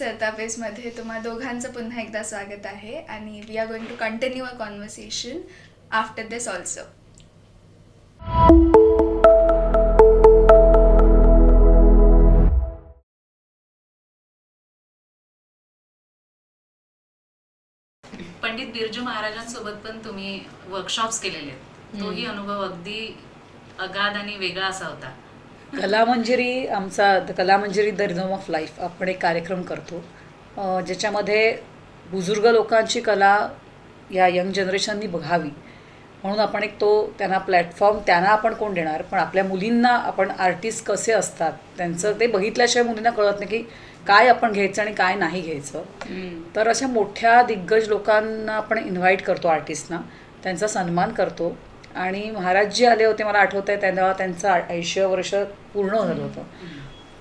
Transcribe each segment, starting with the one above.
चढता पेसमध्ये तुम्हा दोघांचं पुन्हा एकदा स्वागत आहे आणि we are going to continue a conversation after this also. Pandit Birju महाराजांसोबत पण तुम्ही वर्कशॉप्स केलेले आहेत. तोही अनुभव अगदी अगाध आणि वेगळा असा होता. कलामंजरी आमचा कलामंजरी द रिदम ऑफ लाईफ आपण एक कार्यक्रम करतो ज्याच्यामध्ये बुजुर्ग लोकांची कला या यंग जनरेशननी बघावी म्हणून आपण एक तो त्यांना प्लॅटफॉर्म त्यांना आपण कोण देणार, पण आपल्या मुलींना आपण आर्टिस्ट कसे असतात त्यांचं ते बघितल्याशिवाय मुलींना कळत नाही की काय आपण घ्यायचं आणि काय नाही घ्यायचं. तर अशा मोठ्या दिग्गज लोकांना आपण इन्व्हाइट करतो, आर्टिस्टना त्यांचा सन्मान करतो. आणि महाराज जी आले होते मला आठवतं आहे तेव्हा त्यांचं 80 वर्ष पूर्ण झालं होतं.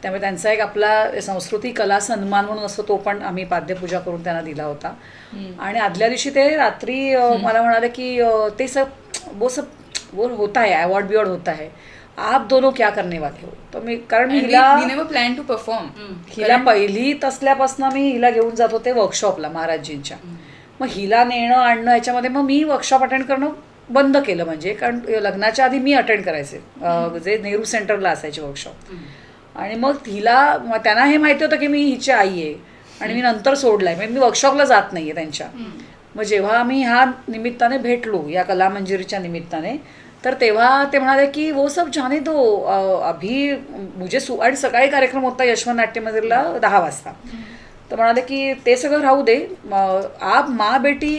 त्यामुळे त्यांचा एक आपला संस्कृती कला सन्मान म्हणून असतो तो पण आम्ही पाद्यपूजा करून त्यांना दिला होता. आणि आदल्या दिवशी ते रात्री मला म्हणाले की ते वो होता है अवॉर्ड बिवॉर्ड होता है, आप दोनों क्या करने वाले हो. तर मी कारण हिला प्लॅन टू परफॉर्म हिला पहिलीत असल्यापासून मी हिला घेऊन जात होते वर्कशॉपला महाराजजींच्या. मग हिला नेणं आणणं याच्यामध्ये मग मी वर्कशॉप अटेंड करणं बंद केलं, म्हणजे कारण लग्नाच्या आधी मी अटेंड करायचे जे नेहरू सेंटरला असायचे वर्कशॉप. आणि मग त्यांना हे माहिती होतं की मी हिची आई आहे आणि मी नंतर सोडलाय, म्हणजे मी वर्कशॉपला जात नाहीये त्यांच्या. मग जेव्हा आम्ही ह्या निमित्ताने भेटलो या कलामंजरीच्या निमित्ताने तर तेव्हा ते म्हणाले की वो सब जाने दो अभी मुझे आणि सकाळी कार्यक्रम होता यशवंत नाट्य मंदिरला 10 वाजता. तर म्हणाले की ते सगळं राहू दे, आप माँ बेटी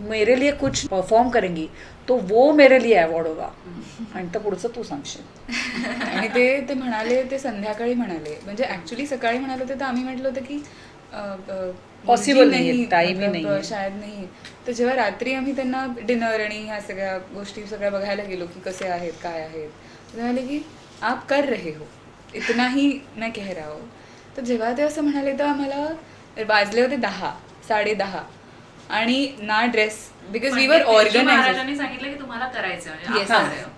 मेरे लिए कुछ परफॉर्म करेंगी तो वो मेरे लिए अवॉर्ड होगा. आणि तर पुढचं तू सांगशील. आणि ते म्हणाले, ते संध्याकाळी म्हणाले, म्हणजे ऍक्च्युली सकाळी म्हणाले होते तर आम्ही म्हटलं होतं की पॉसिबल नाही, टाईम नाही, शाळेत नाही. तर जेव्हा रात्री आम्ही त्यांना डिनर आणि ह्या सगळ्या गोष्टी सगळ्या बघायला गेलो की कसे आहेत काय आहेत, तर म्हणाले की आप कर रहे हो इतना ही मैं कह रहा हो. तर जेव्हा ते असं म्हणाले तर आम्हाला वाजले होते 10, 10:30 आणि ना dress because we were organise. महाराजांनी सांगितलं की तुम्हाला करायचं.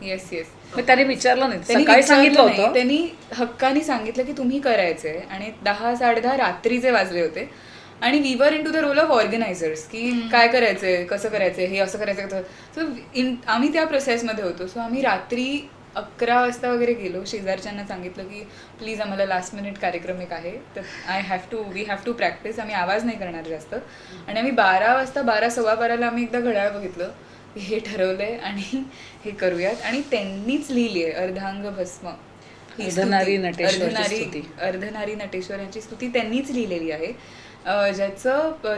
Yes yes. त्याने विचारलं नाही, सकाळी सांगितलं होतं, त्यांनी हक्कानी सांगितलं की तुम्ही करायचंय. आणि 10, 10:30 रात्रीचे वाजले होते आणि we were in to the role of organisers की काय करायचंय, कसं करायचंय, हे असं करायचं. सो आम्ही त्या प्रोसेसमध्ये होतो. सो आम्ही रात्री 11 वाजता वगैरे गेलो. शेजारच्यांना सांगितलं की प्लीज आम्हाला लास्ट मिनिट कार्यक्रम एक आहे तर वी हॅव टू प्रॅक्टिस, आम्ही आवाज नाही करणार जास्त. आणि आम्ही 12 वाजता 12, 12:15 आम्ही एकदा घड्याळ बघितलं, हे ठरवलंय आणि हे करूयात. आणि त्यांनीच लिहिली आहे अर्धांग भस्म, अर्धनारी नटेश्वर यांची स्तुती त्यांनीच लिहिलेली आहे,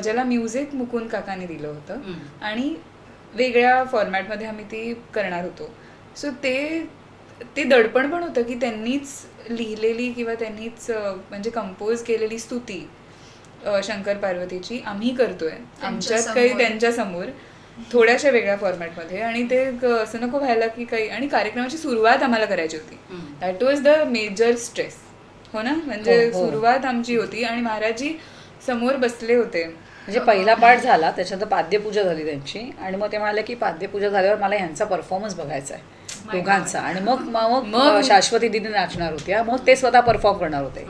ज्याला म्युझिक मुकुंद काकांनी दिलं होतं आणि वेगळ्या फॉर्मॅटमध्ये आम्ही ती करणार होतो. सो ते दडपण पण होतं की त्यांनीच लिहिलेली किंवा त्यांनीच म्हणजे कंपोज केलेली स्तुती शंकर पार्वतीची आम्ही करतोय आमच्यात काही त्यांच्या समोर थोड्याशा वेगळ्या फॉर्मॅटमध्ये. आणि ते असं नको व्हायला की काही. आणि कार्यक्रमाची सुरुवात आम्हाला करायची होती, that was the major stress. हो ना, म्हणजे सुरुवात आमची होती आणि महाराजजी समोर बसले होते. म्हणजे पहिला पाठ झाला, त्याच्यानंतर पाद्यपूजा झाली त्यांची. आणि मग ते म्हणाले की पाद्यपूजा झाल्यावर मला ह्यांचा परफॉर्मन्स बघायचा आहे दोघांचा. आणि मग शाश्वती दिदी नाचणार होत्या, मग ते स्वतः परफॉर्म करणार होते.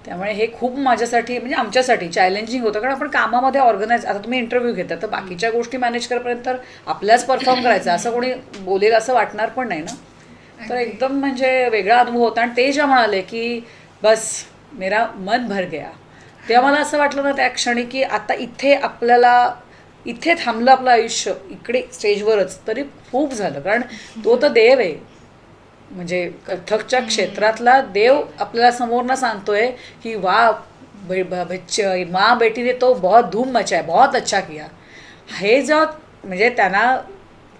त्यामुळे हे खूप माझ्यासाठी म्हणजे आमच्यासाठी चॅलेंजिंग होतं, कारण आपण कामामध्ये ऑर्गनाईज, आता तुम्ही इंटरव्ह्यू घेता तर बाकीच्या गोष्टी मॅनेज करेपर्यंत तर आपल्याच परफॉर्म करायचं, असं कोणी बोलेल असं वाटणार पण नाही ना. तर एकदम म्हणजे वेगळा अनुभव होता. आणि ते ज्या म्हणाले की बस मेरा मन भर गया, तेव्हा मला असं वाटलं ना त्या क्षणी की आता इथे थांबलं आपलं आयुष्य, इकडे स्टेजवरच, तरी खूप झालं. कारण तो तर देव आहे, म्हणजे कथकच्या क्षेत्रातला देव आपल्याला समोरनं सांगतोय की वा बच्चे माँ बेटी ने तो बहुत धूम मचाया, बहुत अच्छा किया. हे जेव्हा म्हणजे त्यांना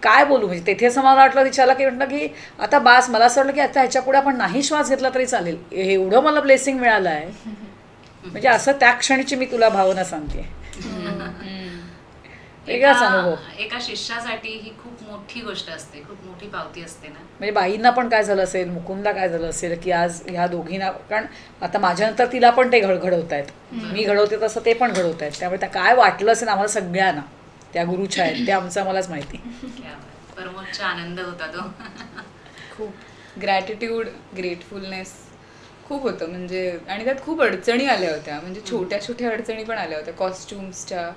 काय बोलू, म्हणजे तेथे असं मला वाटलं तिच्याला की म्हटलं की आता बास, मला असं वाटलं की आता ह्याच्या पुढे आपण नाही श्वास घेतला तरी चालेल, एवढं मला ब्लेसिंग मिळालं आहे. म्हणजे असं त्या क्षणीची मी तुला भावना सांगते. वेगळाच अनुभव. एका शिष्यासाठी ही खूप मोठी गोष्ट असते, खूप मोठी पावती असते ना. म्हणजे बाईंना पण काय झालं असेल, मुकुंदला काय झालं असेल की आज ह्या दोघींना, कारण आता माझ्यानंतर तिला पण ते घडवत आहेत, मी घडवते तसं ते पण घडवत आहेत. त्यामुळे त्या काय वाटलं असेल आम्हाला सगळ्यांना, त्या गुरुच्या आहेत ते आमचं आम्हालाच माहिती. परमोच्च आनंद होता तो. खूप ग्रॅटिट्यूड, ग्रेटफुलनेस खूप होतं म्हणजे, आणि त्यात खूप अडचणी आल्या होत्या, म्हणजे छोट्या छोट्या अडचणी पण आल्या होत्या. कॉस्ट्युम्सच्या,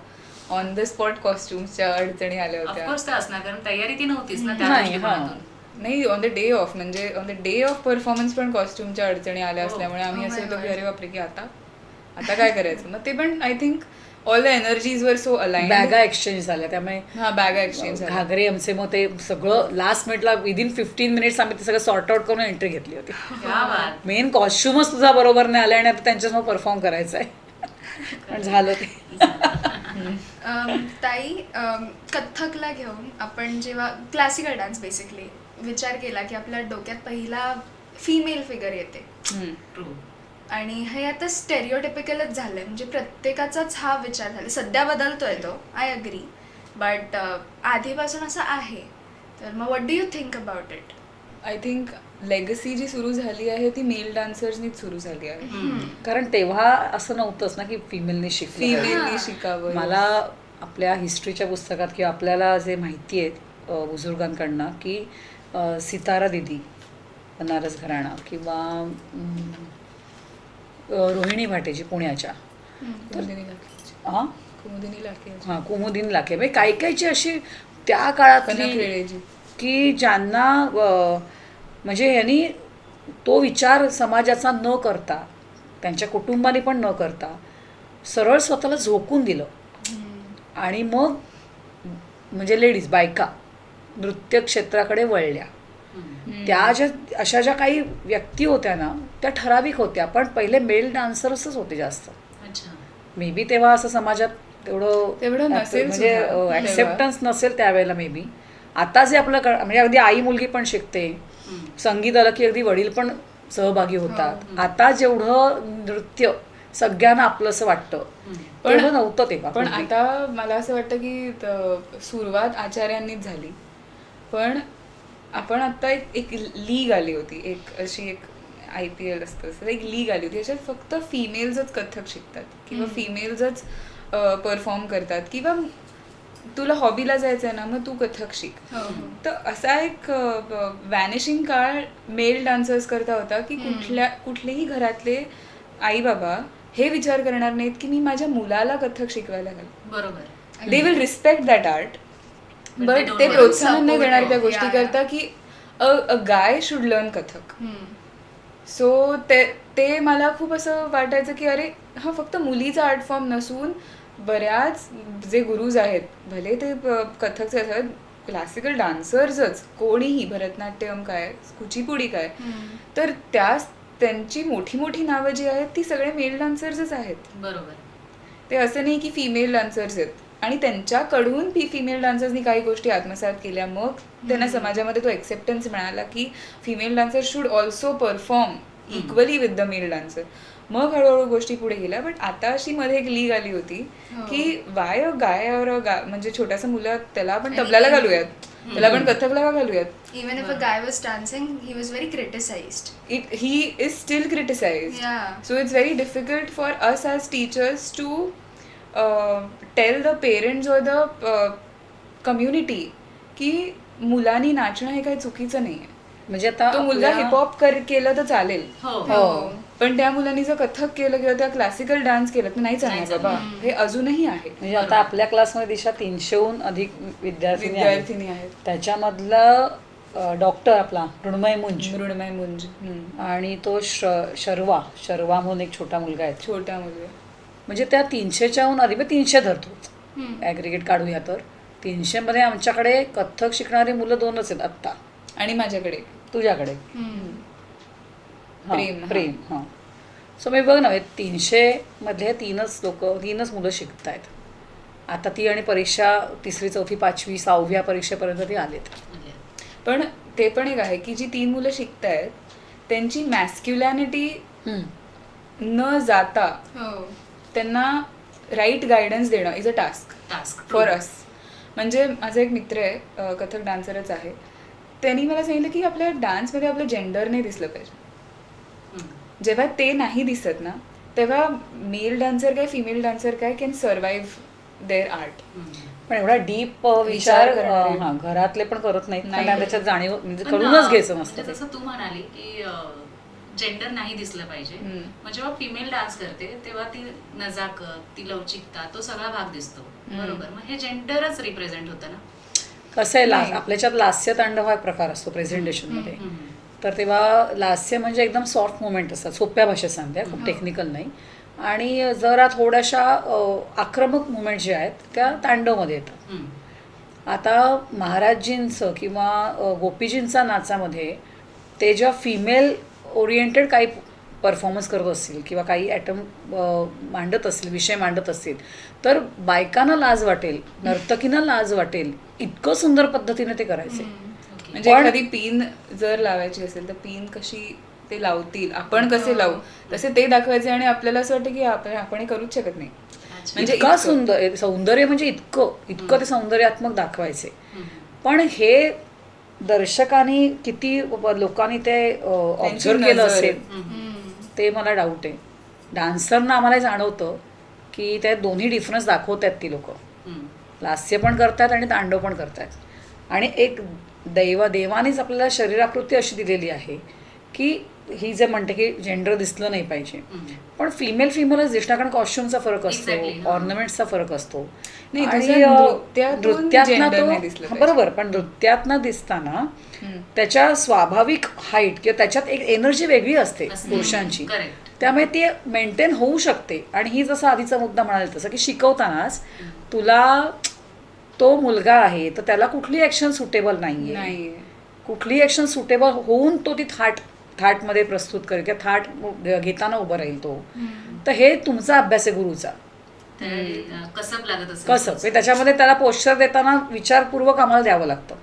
ऑन द स्पॉट कॉस्ट्युम्सच्या अडचणी आल्या होत्या. ऑफकोर्स ते असणार, कारण तयारी ती नव्हतीच ना त्या नाही, दृष्टिकोनातून. नाही, ऑन द डे ऑफ, म्हणजे on the day of performance पण कॉस्ट्युमच्या अडचणी आल्या हो. असल्यामुळे आम्ही Oh असे my होतो की God. अरे बापरे, की आता काय करायचं. मग ते पण I think all the energies वर सो अलाइन. बॅगा एक्सचेंज झाल्या त्यामुळे हा, बॅगा एक्सचेंज घागरे आमचे, मग ते सगळं लास्ट मिनिटला विदिन 15 मिनिट्स आम्ही ते सगळं सॉर्ट आउट करून एंट्री घेतली होती. क्या बात. मेन कॉस्ट्युमच तुझा बरोबर नाही आला आणि आता त्यांच्यासमोर परफॉर्म करायचं आहे. पण झालं ते. ताई, कथ्थकला घेऊन आपण जेव्हा क्लासिकल डान्स बेसिकली विचार केला की आपल्या डोक्यात पहिला फिमेल फिगर येते, ट्रू. आणि हे आता स्टेरिओटिपिकलच झालंय, म्हणजे प्रत्येकाचाच हा विचार झाला. सध्या बदलतोय तो, आय अग्री, बट आधीपासून असं आहे. तर मग what do you think about it? I think legacy जी सुरू झाली आहे ती मेल डान्सर्सनीच सुरू झाली आहे. कारण तेव्हा असं नव्हतंच ना की फिमेलने शिकलं. फिमेलनी शिकावं. मला आपल्या हिस्ट्रीच्या पुस्तकात किंवा आपल्याला जे माहिती आहेत बुजुर्गांकडनं की सितारा दिदी, बनारस घराणा, किंवा रोहिणी भाटेजी पुण्याच्या, कुमुदिनी लाखे. हां कुमुदिनी लाखे. हां कुमुदीन लाखे, म्हणजे काही काहीची अशी त्या काळातली कनकरेड्डीजी. की ज्यांना म्हणजे यांनी तो विचार समाजाचा न करता, त्यांच्या कुटुंबाने पण न करता, सरळ स्वतःला झोकून दिलं. आणि मग म्हणजे लेडीज, बायका नृत्य क्षेत्राकडे वळल्या. त्या अशा ज्या काही व्यक्ती होत्या ना, त्या ठराविक होत्या, पण पहिले मेल डान्सर्सच होते जास्त. अच्छा. मे बी तेव्हा असं समाजात तेवढं नसेल म्हणजे सुद्धा ऍक्सेप्टन्स नसेल त्यावेळेला मे बी. आता जे आपलं म्हणजे अगदी आई मुलगी पण शिकते, संगीत आलं की अगदी वडील पण सहभागी होतात. आता जेवढं नृत्य सगळ्यांना आपलंसं वाटतं, पण नव्हतं तेव्हा. पण आता मला असं वाटतं की सुरुवात आचार्यांनीच झाली, पण आपण आता एक लीग आली होती, एक अशी एक IPL असतं तसं एक लीग आली होती, याच्यात फक्त फिमेल्सच कथ्थक शिकतात किंवा फिमेल्सच परफॉर्म करतात, किंवा तुला हॉबीला जायचं आहे ना, मग तू कथ्थक शिक. तर असा एक व्हॅनिशिंग काळ मेल डान्सर्स करता होता की कुठलेही घरातले आई बाबा हे विचार करणार नाहीत की मी माझ्या मुलाला कथ्थक शिकवायला घाल. बरोबर. They will respect that art, But but they ते don't प्रोत्साहन नाही support देणार it. त्या गोष्टी Yeah, yeah. करता की a guy should learn Kathak. So ते मला खूप असं वाटायचं की अरे हा फक्त मुलीचा आर्ट फॉर्म नसून बऱ्याच जे गुरुज आहेत, भले ते कथकचे असतात, क्लासिकल डान्सर्सच कोणीही, भरतनाट्यम काय, कुचिपुडी काय, तर त्यांची मोठी मोठी नावं जी आहेत ती सगळे मेल डान्सर्सच आहेत. बरोबर. ते असं नाही की फिमेल डान्सर्स आहेत, आणि त्यांच्याकडून फिमेल डान्सर्सनी काही गोष्टी आत्मसात केल्या, मग त्यांना समाजामध्ये तो एक्सेप्टन्स मिळाला की female dancer should also perform equally with the male dancer. मग हळूहळू गोष्टी पुढे गेल्या. बट आता अशी मध्ये एक लीग आली होती की वाय गाय म्हणजे छोटासा मुलं, त्याला आपण तबल्याला घालूयात, त्याला आपण कथकला घालूयात. Even if a guy was dancing, he was very criticized. He is still criticized. Yeah. So it's very difficult for us as teachers to tell the parents or the community की मुलांनी नाचणं हे काही चुकीचं नाहीये. म्हणजे आता तो मुलगा हिपहॉप केलं तर चालेल, हो. पण त्या मुलांनी जर कथक केलं किंवा त्या क्लासिकल डान्स केलं तर नाही चालणार बाबा. हे अजूनही आहे. म्हणजे आता आपल्या क्लासमध्ये दिशा 300हून अधिक विद्यार्थिनी आहेत. त्याच्यामधला डॉक्टर आपला मृण्मय मुंज आणि तो शर्वा म्हणून एक छोटा मुलगा आहे, छोटा मुलगा. म्हणजे त्या 300च्याहून अधिक, 300 धरतो ॲग्रिगेट काढूया तर 300 मध्ये आमच्याकडे कथ्थक शिकणारी मुलं 2च आहेत आत्ता. आणि माझ्याकडे, तुझ्याकडे प्रेम. प्रेम. हां. सो मी बघ ना, 300 मध्ये 3च मुलं शिकत आहेत आता. ती आणि परीक्षा 3री 4थी 5वी 6व्या परीक्षेपर्यंत ती आलेत. पण ते पण एक आहे की जी 3 मुलं शिकतायत त्यांची मॅस्क्युलॅनिटी न जाता त्यांना राईट गायडन्स देणं is a task for us. म्हणजे माझा एक मित्र आहे, कथक डान्सरच आहे, त्यांनी मला सांगितलं की आपल्या डान्समध्ये आपलं जेंडर नाही दिसलं पाहिजे. जेव्हा ते नाही दिसत ना, तेव्हा मेल डान्सर काय फिमेल डान्सर काय कॅन सर्वाइव्ह देअर आर्ट. पण एवढा डीप विचार करणारे. घरातले पण करत नाहीत, नाही. त्याच्यात जाणीव म्हणजे करूनच घ्यायचं म्हणजे नसतं. जसं तू म्हणाली की जेंडर नाही दिसलं पाहिजे. मग जेव्हा फिमेल डान्स करते तेव्हा ती नजाकत, ती लवचिकता, तो सगळा भाग दिसतो. बरोबर, मग हे जेंडरच रिप्रेझेंट होतं ना. कसं आहे, आपल्याच्यात लास्य तांडव हा एक प्रकार असतो प्रेझेंटेशनमध्ये. तर तेव्हा लास्य म्हणजे एकदम सॉफ्ट मुवमेंट असतात, सोप्या भाषेत सांगते, खूप टेक्निकल नाही. आणि जरा थोड्याशा आक्रमक मुवमेंट ज्या आहेत त्या तांडवमध्ये येतात. आता महाराजजींचं किंवा गोपीजींचा नाचामध्ये ते जेव्हा फिमेल ओरिएंटेड काही परफॉर्मन्स करत असतील किंवा काही ॲटम मांडत असतील, विषय मांडत असतील, तर बायकांना लाज वाटेल, नर्तकींना लाज वाटेल, इतकं सुंदर पद्धतीने ते करायचे. म्हणजे एखादी पिन जर लावायची असेल तर पिन कशी ते लावतील, आपण कसे लावू, तसे ते दाखवायचे. आणि आपल्याला असं वाटतं की आपण हे करूच शकत नाही. म्हणजे इतका सौंदर्य म्हणजे इतकं ते सौंदर्यात्मक दाखवायचे. पण हे दर्शकांनी किती लोकांनी ते ऑब्झर्व केलं असेल ते मला डाऊट आहे. डान्सरना आम्हाला जाणवतं की त्यात दोन्ही डिफरन्स दाखवत आहेत ती लोक. लास्य पण करतात आणि तांडव पण करतात. आणि एक देवानेच आपल्याला शरीराकृती अशी दिलेली आहे की ही जे म्हणते की जेंडर दिसलं नाही पाहिजे, पण फिमेलच दिसणार, कारण कॉस्ट्युमचा फरक असतो, ऑर्नमेंट्सचा फरक असतो. बरोबर, पण नृत्यातनं दिसताना त्याच्या स्वाभाविक हाईट किंवा त्याच्यात एक एनर्जी वेगळी असते पुरुषांची, त्यामुळे ती मेंटेन होऊ शकते. आणि ही जसं आधीचा मुद्दा म्हणाला तसं की शिकवतानाच तुला तो मुलगा आहे तर त्याला कुठली ऍक्शन सुटेबल नाहीये, कुठली ऍक्शन सुटेबल होऊन तो ती थाटमध्ये प्रस्तुत करेल किंवा थाट घेताना उभं राहील तो. तर हे तुमचा अभ्यास आहे गुरुचा. कसब त्याच्यामध्ये त्याला पोश्चर देताना विचारपूर्वक आम्हाला द्यावं लागतं.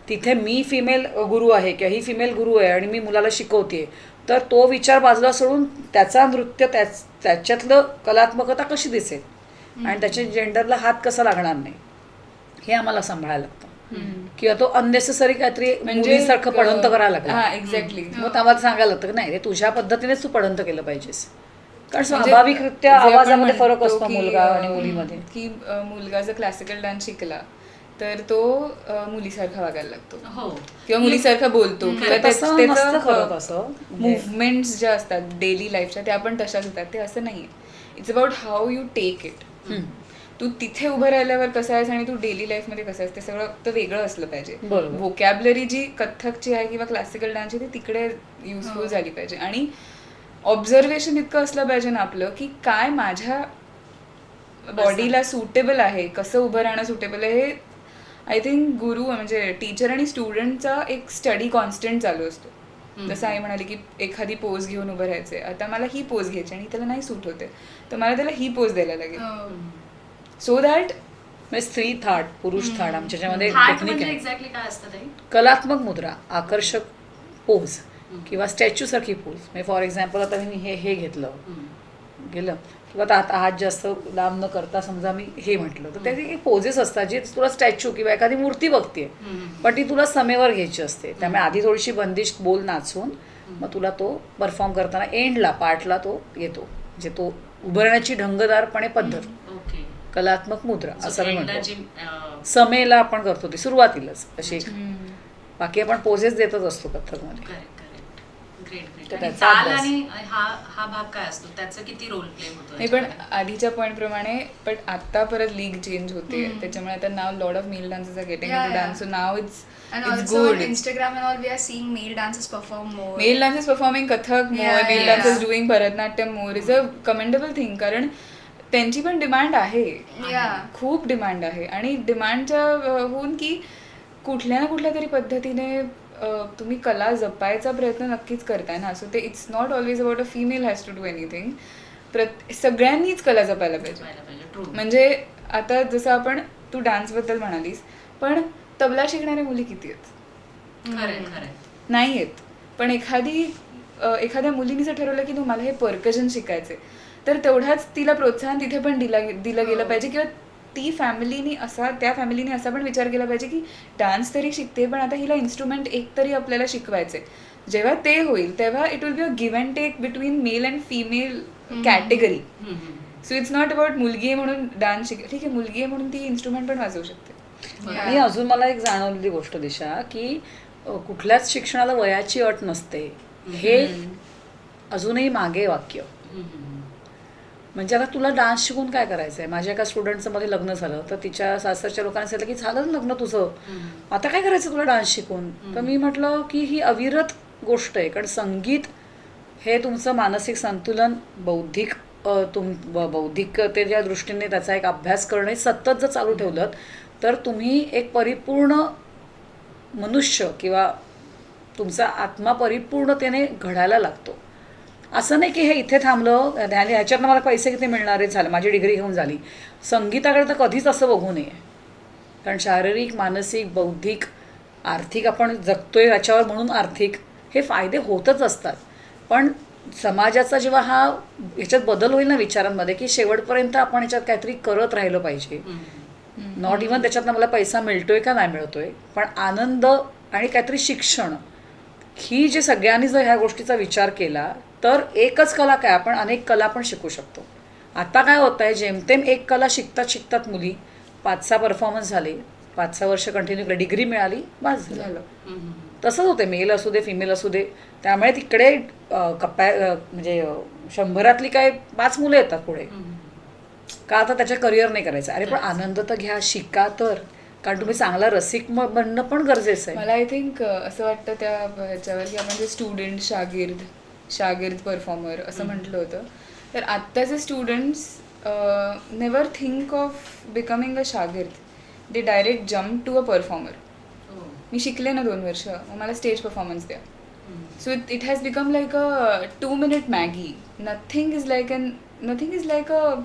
तिथे मी फिमेल गुरु आहे किंवा ही फिमेल गुरु आहे आणि मी मुलाला शिकवते, तर तो विचार बाजूला सोडून त्याचा नृत्य त्याच्यातलं कलात्मकता कशी दिसेल आणि त्याच्या जेंडरला हात कसा लागणार नाही हे आम्हाला सांभाळायला लागतं. किंवा तो अननेसेसरी काहीतरी मुलीसारखं पडंत करायला लागला. एक्झॅक्टली. मग आम्हाला सांगायला लागतं की नाही, तुझ्या पद्धतीनेच तू पडंत केलं पाहिजेस. कारण स्वाभाविकरित्या आवाजामध्ये फरक असतो मुलगा आणि मुलीमध्ये. की मुलगा जर क्लासिकल डान्स शिकला तर तो मुलीसारखा वागायला लागतो किंवा मुलीसारखा बोलतो किंवा त्याचं मुवमेंट्स ज्या असतात डेली लाईफच्या त्या पण तशाच होतात. ते असं नाहीये. It's about how you take it. तू तिथे उभं राहिल्यावर कसं आहेस आणि तू डेली लाईफमध्ये कसं आहेस ते सगळं तर वेगळं असलं पाहिजे. व्होकॅबलरी जी कथ्थकची आहे किंवा क्लासिकल डान्सची ती तिकडे युजफुल झाली पाहिजे. आणि ऑब्झर्वेशन इतकं असलं पाहिजे ना आपलं की काय माझ्या बॉडीला सुटेबल आहे, कसं उभं राहणं सुटेबल आहे. हे आय थिंक गुरु म्हणजे टीचर आणि स्टुडंटचा एक स्टडी कॉन्स्टंट चालू असतो. जसं आई म्हणाली की एखादी पोज घेऊन उभं राहायचे, आता मला ही पोज घ्यायची आणि त्याला नाही सूट होते तर मला त्याला ही पोज द्यायला लागेल. सो दॅट स्त्री थाट, पुरुष थाट आमच्यामध्ये टेक्निक आहे. कलात्मक मुद्रा, आकर्षक पोज किंवा स्टॅच्यू सारखी पोज. म्हणजे फॉर एक्झाम्पल आता मी हे घेतलं गेलं किंवा आता हात जास्त लांब न करता समजा मी हे म्हटलं तर त्याचे पोजेस असतात जे तुला स्टॅच्यू किंवा एखादी मूर्ती बघते पण ती तुला समेवर घ्यायची असते. त्यामुळे आधी थोडीशी बंदिश बोल नाचून मग तुला तो परफॉर्म करताना एंडला पार्टला तो येतो. म्हणजे तो उभारण्याची ढंगदारपणे पद्धत, कलात्मक मुद्रा असं मी म्हणतो. समेला आपण करतो ती सुरुवातीलाच अशी. बाकी आपण पोजेस देतच असतो कथ्थकमध्ये. हा भाग काय असतो, त्याचा किती रोल प्ले होतो? नाही पण आधीच्या पॉईंट प्रमाणे पण आता परत लीग चेंज होते त्याच्यामुळे आता now lot of male dancers are getting into dance. So now it's good. On Instagram and all we are seeing male dancers perform more. Male dancers performing Kathak more, male dancers doing Bharatnatyam more is a commendable thing. कारण त्यांची पण demand आहे, खूप demand आहे. आणि डिमांडच्या होऊन की कुठल्या ना कुठल्या तरी पद्धतीने तुम्ही कला जपायचा प्रयत्न नक्कीच करताय ना. सो ते it's not always about a female has to do anything. सगळ्यांनीच कला जपायला पाहिजे. म्हणजे आता जसं आपण तू डान्सबद्दल म्हणालीस पण तबला शिकणाऱ्या मुली किती आहेत? नाही आहेत. पण एखाद्या मुलीने जर ठरवलं की मला हे परकशन शिकायचंय तर तेवढाच तिला प्रोत्साहन तिथे पण दिलं गेलं पाहिजे. किंवा त्या फॅमिलीने असा पण विचार केला पाहिजे की डान्स तरी शिकते पण आता हिला इन्स्ट्रुमेंट एक तरी आपल्याला शिकवायचंय. जेव्हा ते होईल तेव्हा it will be a give and take between male and female category. So it's not about मुलगी आहे म्हणून डान्स ठीक आहे, मुलगी आहे म्हणून ती इन्स्ट्रुमेंट पण वाजवू शकते. आणि अजून मला एक जाणवलेली गोष्ट दिशा की कुठल्याच शिक्षणाला वयाची अट नसते. हे अजूनही मागे वाक्य. म्हणजे आता तुला डान्स शिकून काय करायचं आहे. माझ्या एका स्टुडंटचं मध्ये लग्न झालं तर तिच्या सासरच्या लोकांनी सांगितलं की झालं ना लग्न तुझं, आता काय करायचं तुला डान्स शिकून. तर मी म्हटलं की ही अविरत गोष्ट आहे, कारण संगीत हे तुमचं मानसिक संतुलन, बौद्धिकतेच्या दृष्टीने त्याचा एक अभ्यास करणं सतत जर चालू ठेवलं तर तुम्ही एक परिपूर्ण मनुष्य किंवा तुमचा आत्मा परिपूर्णतेने घडायला लागतो. असं नाही की हे इथे थांबलं आणि ह्याच्यातनं मला पैसे किती मिळणार आहे, झालं माझी डिग्री घेऊन झाली. संगीताकडे तर कधीच असं बघू नये, कारण शारीरिक, मानसिक, बौद्धिक, आर्थिक आपण जगतोय याच्यावर म्हणून आर्थिक हे फायदे होतच असतात. पण समाजाचा जेव्हा ह्याच्यात बदल होईल ना विचारांमध्ये, की शेवटपर्यंत आपण ह्याच्यात काहीतरी करत राहिलं पाहिजे. नॉट इव्हन त्याच्यातनं मला पैसा मिळतोय का नाही मिळतोय, पण आनंद आणि काहीतरी शिक्षण, ही जे सगळ्यांनी जर ह्या गोष्टीचा विचार केला तर एकच कला काय, आपण अनेक कला पण शिकू शकतो. आता काय होतं आहे, जेमतेम एक कला शिकतात मुली, 5-6 परफॉर्मन्स झाले, 5-6 वर्ष कंटिन्यू केलं, डिग्री मिळाली, बस झालं. तसंच होते, मेल असू दे फिमेल असू दे. त्यामुळे तिकडे म्हणजे 100रातली काय 5 मुलं येतात पुढे, का आता त्याच्या करिअर नाही करायचं. अरे पण आनंद तर घ्या, शिका तर, कारण तुम्ही चांगला रसिक बनणं पण गरजेचं आहे. मला आय थिंक असं वाटतं त्या ह्याच्यावर की आपण जे स्टुडंट, शागिर्द परफॉर्मर असं म्हटलं होतं, तर आत्ताचे students never think of becoming a शागिर्द, they direct jump to a performer. मी शिकले ना 2 वर्ष, मग मला स्टेज परफॉर्मन्स द्या. So it has become like a 2-minute Maggi. Nothing is like a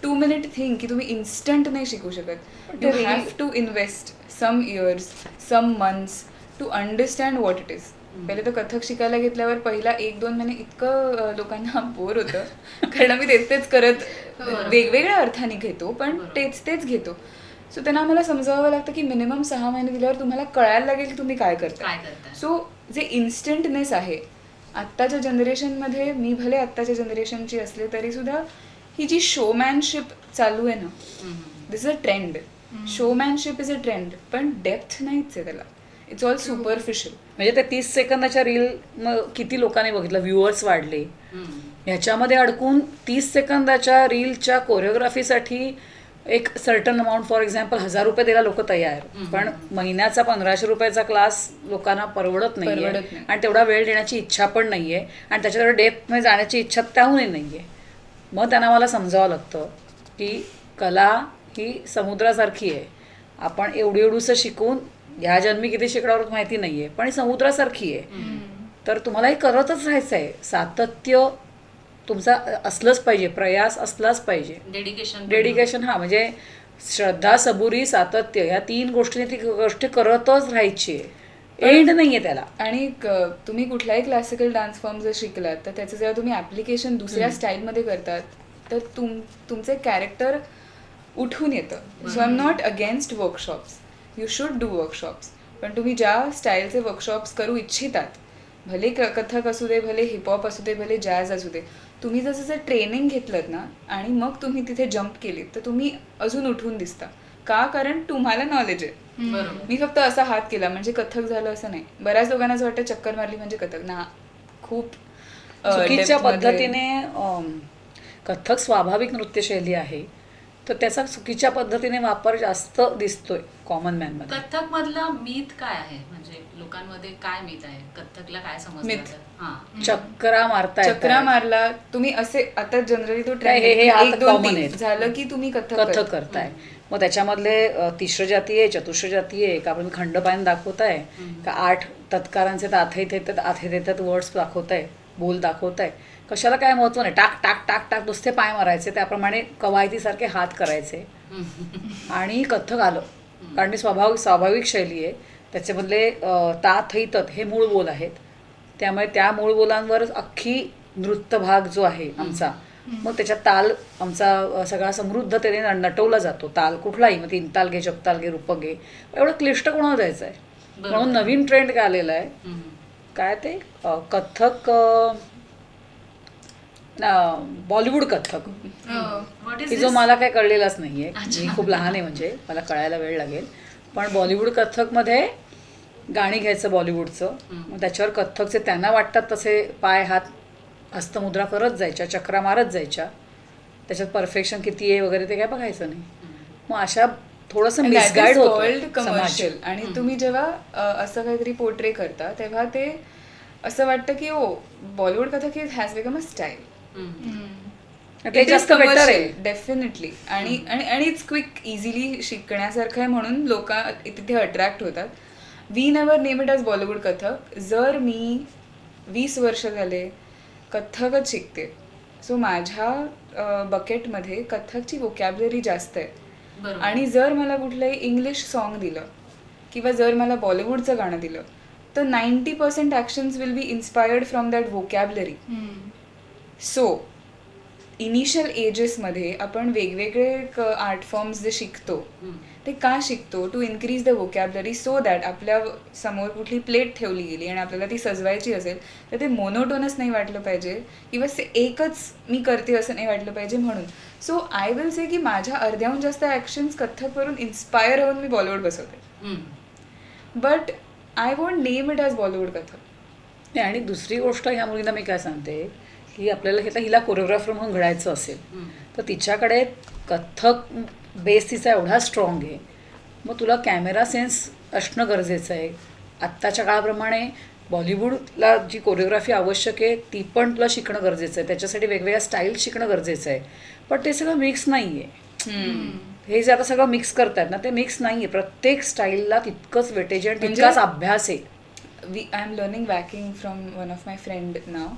2-minute thing की तुम्ही इन्स्टंट नाही शिकू शकत. You have to invest some years, some months to understand what it is. पहिले तर कथक शिकायला घेतल्यावर पहिला 1-2 महिने इतकं लोकांना बोर होतं, कारण आम्ही तेच करत वेगवेगळ्या अर्थाने घेतो, पण तेच घेतो. सो त्यांना आम्हाला समजावं लागतं की मिनिमम 6 महिने दिल्यावर तुम्हाला कळायला लागेल की तुम्ही काय करताय. सो जे इन्स्टंटनेस आहे आत्ताच्या जनरेशनमध्ये, मी भले आत्ताच्या जनरेशनची असले तरी सुद्धा ही जी शोमॅनशिप चालू आहे ना, this is a trend. Showmanship is a trend, पण डेप्थ नाहीच आहे त्याला. It's all superficial. म्हणजे ते 30 सेकंदाच्या रील किती लोकांनी बघितलं, व्ह्युअर्स वाढले. ह्याच्यामध्ये अडकून 30 सेकंदाच्या रीलच्या कोरिओग्राफीसाठी एक सर्टन अमाऊंट, फॉर एक्झाम्पल 1000 रुपये द्यायला लोक तयार, पण महिन्याचा 1500 रुपयाचा क्लास लोकांना परवडत नाहीये, आणि तेवढा वेळ देण्याची इच्छा पण नाहीये, आणि त्याच्यात डेप्थमध्ये जाण्याची इच्छा त्याहूनही नाहीये. मग त्यांना मला समजावं लागतं की कला ही समुद्रासारखी आहे. आपण एवढूसं शिकून ह्या जन्मी किती शिकणार माहिती नाहीये, पण ही समुद्रासारखी आहे. तर तुम्हाला हे करतच राहायचं आहे. सातत्य तुमचा असलंच पाहिजे, प्रयास असलाच पाहिजे, डेडिकेशन. म्हणजे श्रद्धा, सबुरी, सातत्य, या 3 गोष्टीने ती गोष्ट करतच राहायची आहे. एंड नाहीये त्याला. आणि तुम्ही कुठलाही क्लासिकल डान्स फॉर्म जर शिकलात तर त्याचं जेव्हा तुम्ही ऍप्लिकेशन दुसऱ्या स्टाईलमध्ये करतात तर तुमचे कॅरेक्टर उठून येतं. So I am not against workshops, you should do workshops, पण तुम्ही ज्या स्टाईलचे वर्कशॉप्स करू इच्छितात, भले कथक असू दे, भले हिपहॉप असू दे, भले जॅझ असू दे, तुम्ही जसं ट्रेनिंग घेतलं ना आणि मग तुम्ही तिथे जम्प केलीत तर तुम्ही अजून उठून दिसता. का? कारण तुम्हाला नॉलेज आहे. मी फक्त असा हात केला म्हणजे कथक झालं असं नाही. बऱ्याच लोकांना असं वाटतं चक्कर मारली म्हणजे कथक ना. खूप चुकीच्या पद्धतीने कथक स्वाभाविक नृत्यशैली आहे, तर त्याचा चुकीच्या पद्धतीने वापर जास्त दिसतोय कॉमन मॅन मध्ये. कथक मधला मीथ काय आहे, म्हणजे लोकांमध्ये काय मीथ आहे, कथकला काय समजतं? चक्रा मारला तुम्ही असे, आता जनरली तो ट्रेंड झालं की तुम्ही कथक करताय. मग त्याच्यामधले तिसरं जाती आहे, चतुश्र जाती आहे, का आपण खंडपायन दाखवताय, का 8 तत्कारांचे आथे देतात वर्ड्स दाखवताय, बोल दाखवताय. कशाला काय महत्व नाही. टाक टाक टाक टाक नुसते पाय मारायचे, त्याप्रमाणे कवायतीसारखे हात करायचे आणि कथक आलं. कारण ती स्वाभाविक शैली आहे. त्याच्यामधले ता थै तत हे मूळ बोल आहेत, त्यामुळे त्या मूळ बोलांवर अख्खी नृत्य भाग जो आहे आमचा, मग त्याच्यात ताल आमचा सगळा समृद्धतेने नटवला जातो. ताल कुठलाही, मग 3 ताल घे, जपताल घे, रूपक घे, एवढं क्लिष्ट कोणाला जायचं आहे. म्हणून नवीन ट्रेंड काय आलेला आहे, काय ते कथक, बॉलिवूड कथक, की जो मला काय कळलेलाच नाहीये. मी खूप लहान आहे, म्हणजे मला कळायला वेळ लागेल. पण बॉलिवूड कथकमध्ये गाणी घ्यायचं बॉलिवूडचं, मग त्याच्यावर कथकचे त्यांना वाटतात तसे पाय हात हस्तमुद्रा करत जायच्या, चक्रा मारत जायच्या, त्याच्यात परफेक्शन किती आहे वगैरे ते काय बघायचं नाही. मग अशा थोडंसं मिसगाईड कॉल्ड होतं समाज. कमर्शियल. आणि तुम्ही जेव्हा असं काहीतरी पोर्ट्रे करता तेव्हा ते असं वाटतं की oh Bollywood Kathak has become a style. ते जास्त बेटर आहे. डेफिनेटली. आणि आणि इट्स क्विक, इझिली शिकण्यासारखं आहे म्हणून लोक तिथे अट्रॅक्ट होतात. We never name it as Bollywood Kathak. जर मी 20 वर्ष झाले कथ्थकच शिकते, सो माझ्या बकेटमध्ये कथ्थकची वोकॅब्युलरी जास्त आहे. बरोबर. आणि जर मला कुठलंही इंग्लिश सॉन्ग दिलं किंवा जर मला बॉलिवूडचं गाणं दिलं तर 90% actions will be inspired from that vocabulary. So initial एजेसमध्ये आपण वेगवेगळे आर्ट फॉर्म्स जे शिकतो ते का शिकतो? To increase the vocabulary, so that आपल्या समोर कुठली प्लेट ठेवली गेली आणि आपल्याला ती सजवायची असेल तर ते मोनोटोनस नाही वाटलं पाहिजे किंवा एकच मी करते असं नाही वाटलं पाहिजे म्हणून. सो आय विल से की माझ्या अर्ध्याहून जास्त ॲक्शन्स कथ्थकवरून इन्स्पायर होऊन मी बॉलिवूड बसवते. But I won't name it as Bollywood Kathak. नाही, आणि दुसरी गोष्ट ह्या मुलींना मी काय सांगते की आपल्याला हिला कोरिओग्राफर म्हणून घडायचं असेल तर तिच्याकडे कथ्थक बेस तिचा एवढा स्ट्रॉंग आहे. मग तुला कॅमेरा सेन्स असणं गरजेचं आहे. आत्ताच्या काळाप्रमाणे बॉलिवूडला जी कोरिओग्राफी आवश्यक आहे ती पण तुला शिकणं गरजेचं आहे. त्याच्यासाठी वेगवेगळ्या स्टाईल शिकणं गरजेचं आहे. पण ते सगळं मिक्स नाही आहे. हे जे आता सगळं मिक्स करतायत ना ते मिक्स नाही आहे. प्रत्येक स्टाईलला तितकंच वेटेज आणि तितकाच अभ्यास आहे. I am learning waacking from one of my friend now.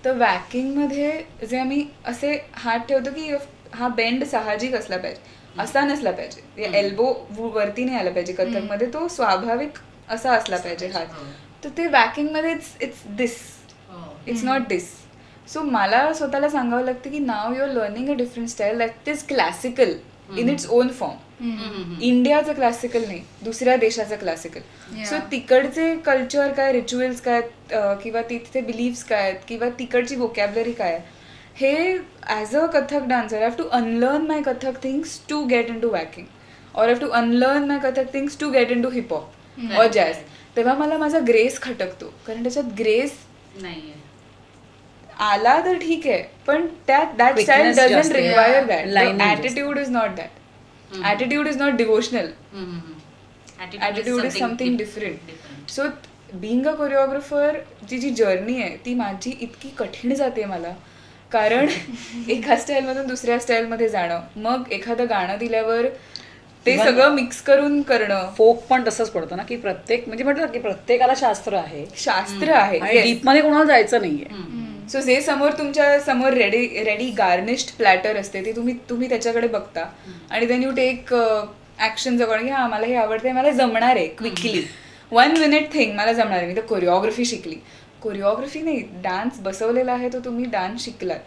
तर वॅकिंगमध्ये जे आम्ही असे हात ठेवतो की हा बेंड साहजिक असला पाहिजे, असा नसला पाहिजे. एल्बो वरती नाही आला पाहिजे कथकमध्ये, तो स्वाभाविक असा असला पाहिजे हात. तर ते वॅकिंगमध्ये it's this, it's not this. So मला स्वतःला सांगावं लागतं की now you are learning a different style that is classical in its own form. इंडियाचं क्लासिकल नाही, दुसऱ्या देशाचं क्लासिकल. सो तिकडचे कल्चर काय, रिच्युअल्स काय किंवा तिथे बिलीव्स काय आहेत किंवा तिकडची वोकॅब्युलरी काय आहे, हे as a Kathak dancer have to unlearn my Kathak things to get in to waacking, or have to unlearn my Kathak things to get in to hip hop or jazz. तेव्हा मला माझा ग्रेस खटकतो, कारण त्याच्यात ग्रेस नाहीये. आला तर ठीक आहे पण that style doesn't require that. Attitude is not that. Attitude is not devotional. Attitude is something different. So being a choreographer जी जर्नी आहे ती माझी इतकी कठीण जाते मला, कारण एका स्टाईलमधून दुसऱ्या स्टाईलमध्ये जाणं, मग एखादं गाणं दिल्यावर ते सगळं मिक्स करून करणं. फोक पण तसंच पडतं ना की प्रत्येक म्हणजे म्हटलं की प्रत्येकाला शास्त्र आहे, शास्त्र आहे. डीपमध्ये कोणाला जायचं नाहीये. सो जे समोर तुमच्या समोर रेडी गार्निश्ड प्लॅटर असते ते तुम्ही त्याच्याकडे बघता आणि देन यू टेक ऍक्शन जवळ की हा मला हे आवडते, मला जमणार आहे क्विकली 1 minute थिंग, मला जमणार आहे. मी तर कोरिओग्राफी शिकली. कोरिओग्राफी नाही, डान्स बसवलेला आहे तो तुम्ही डान्स शिकलात.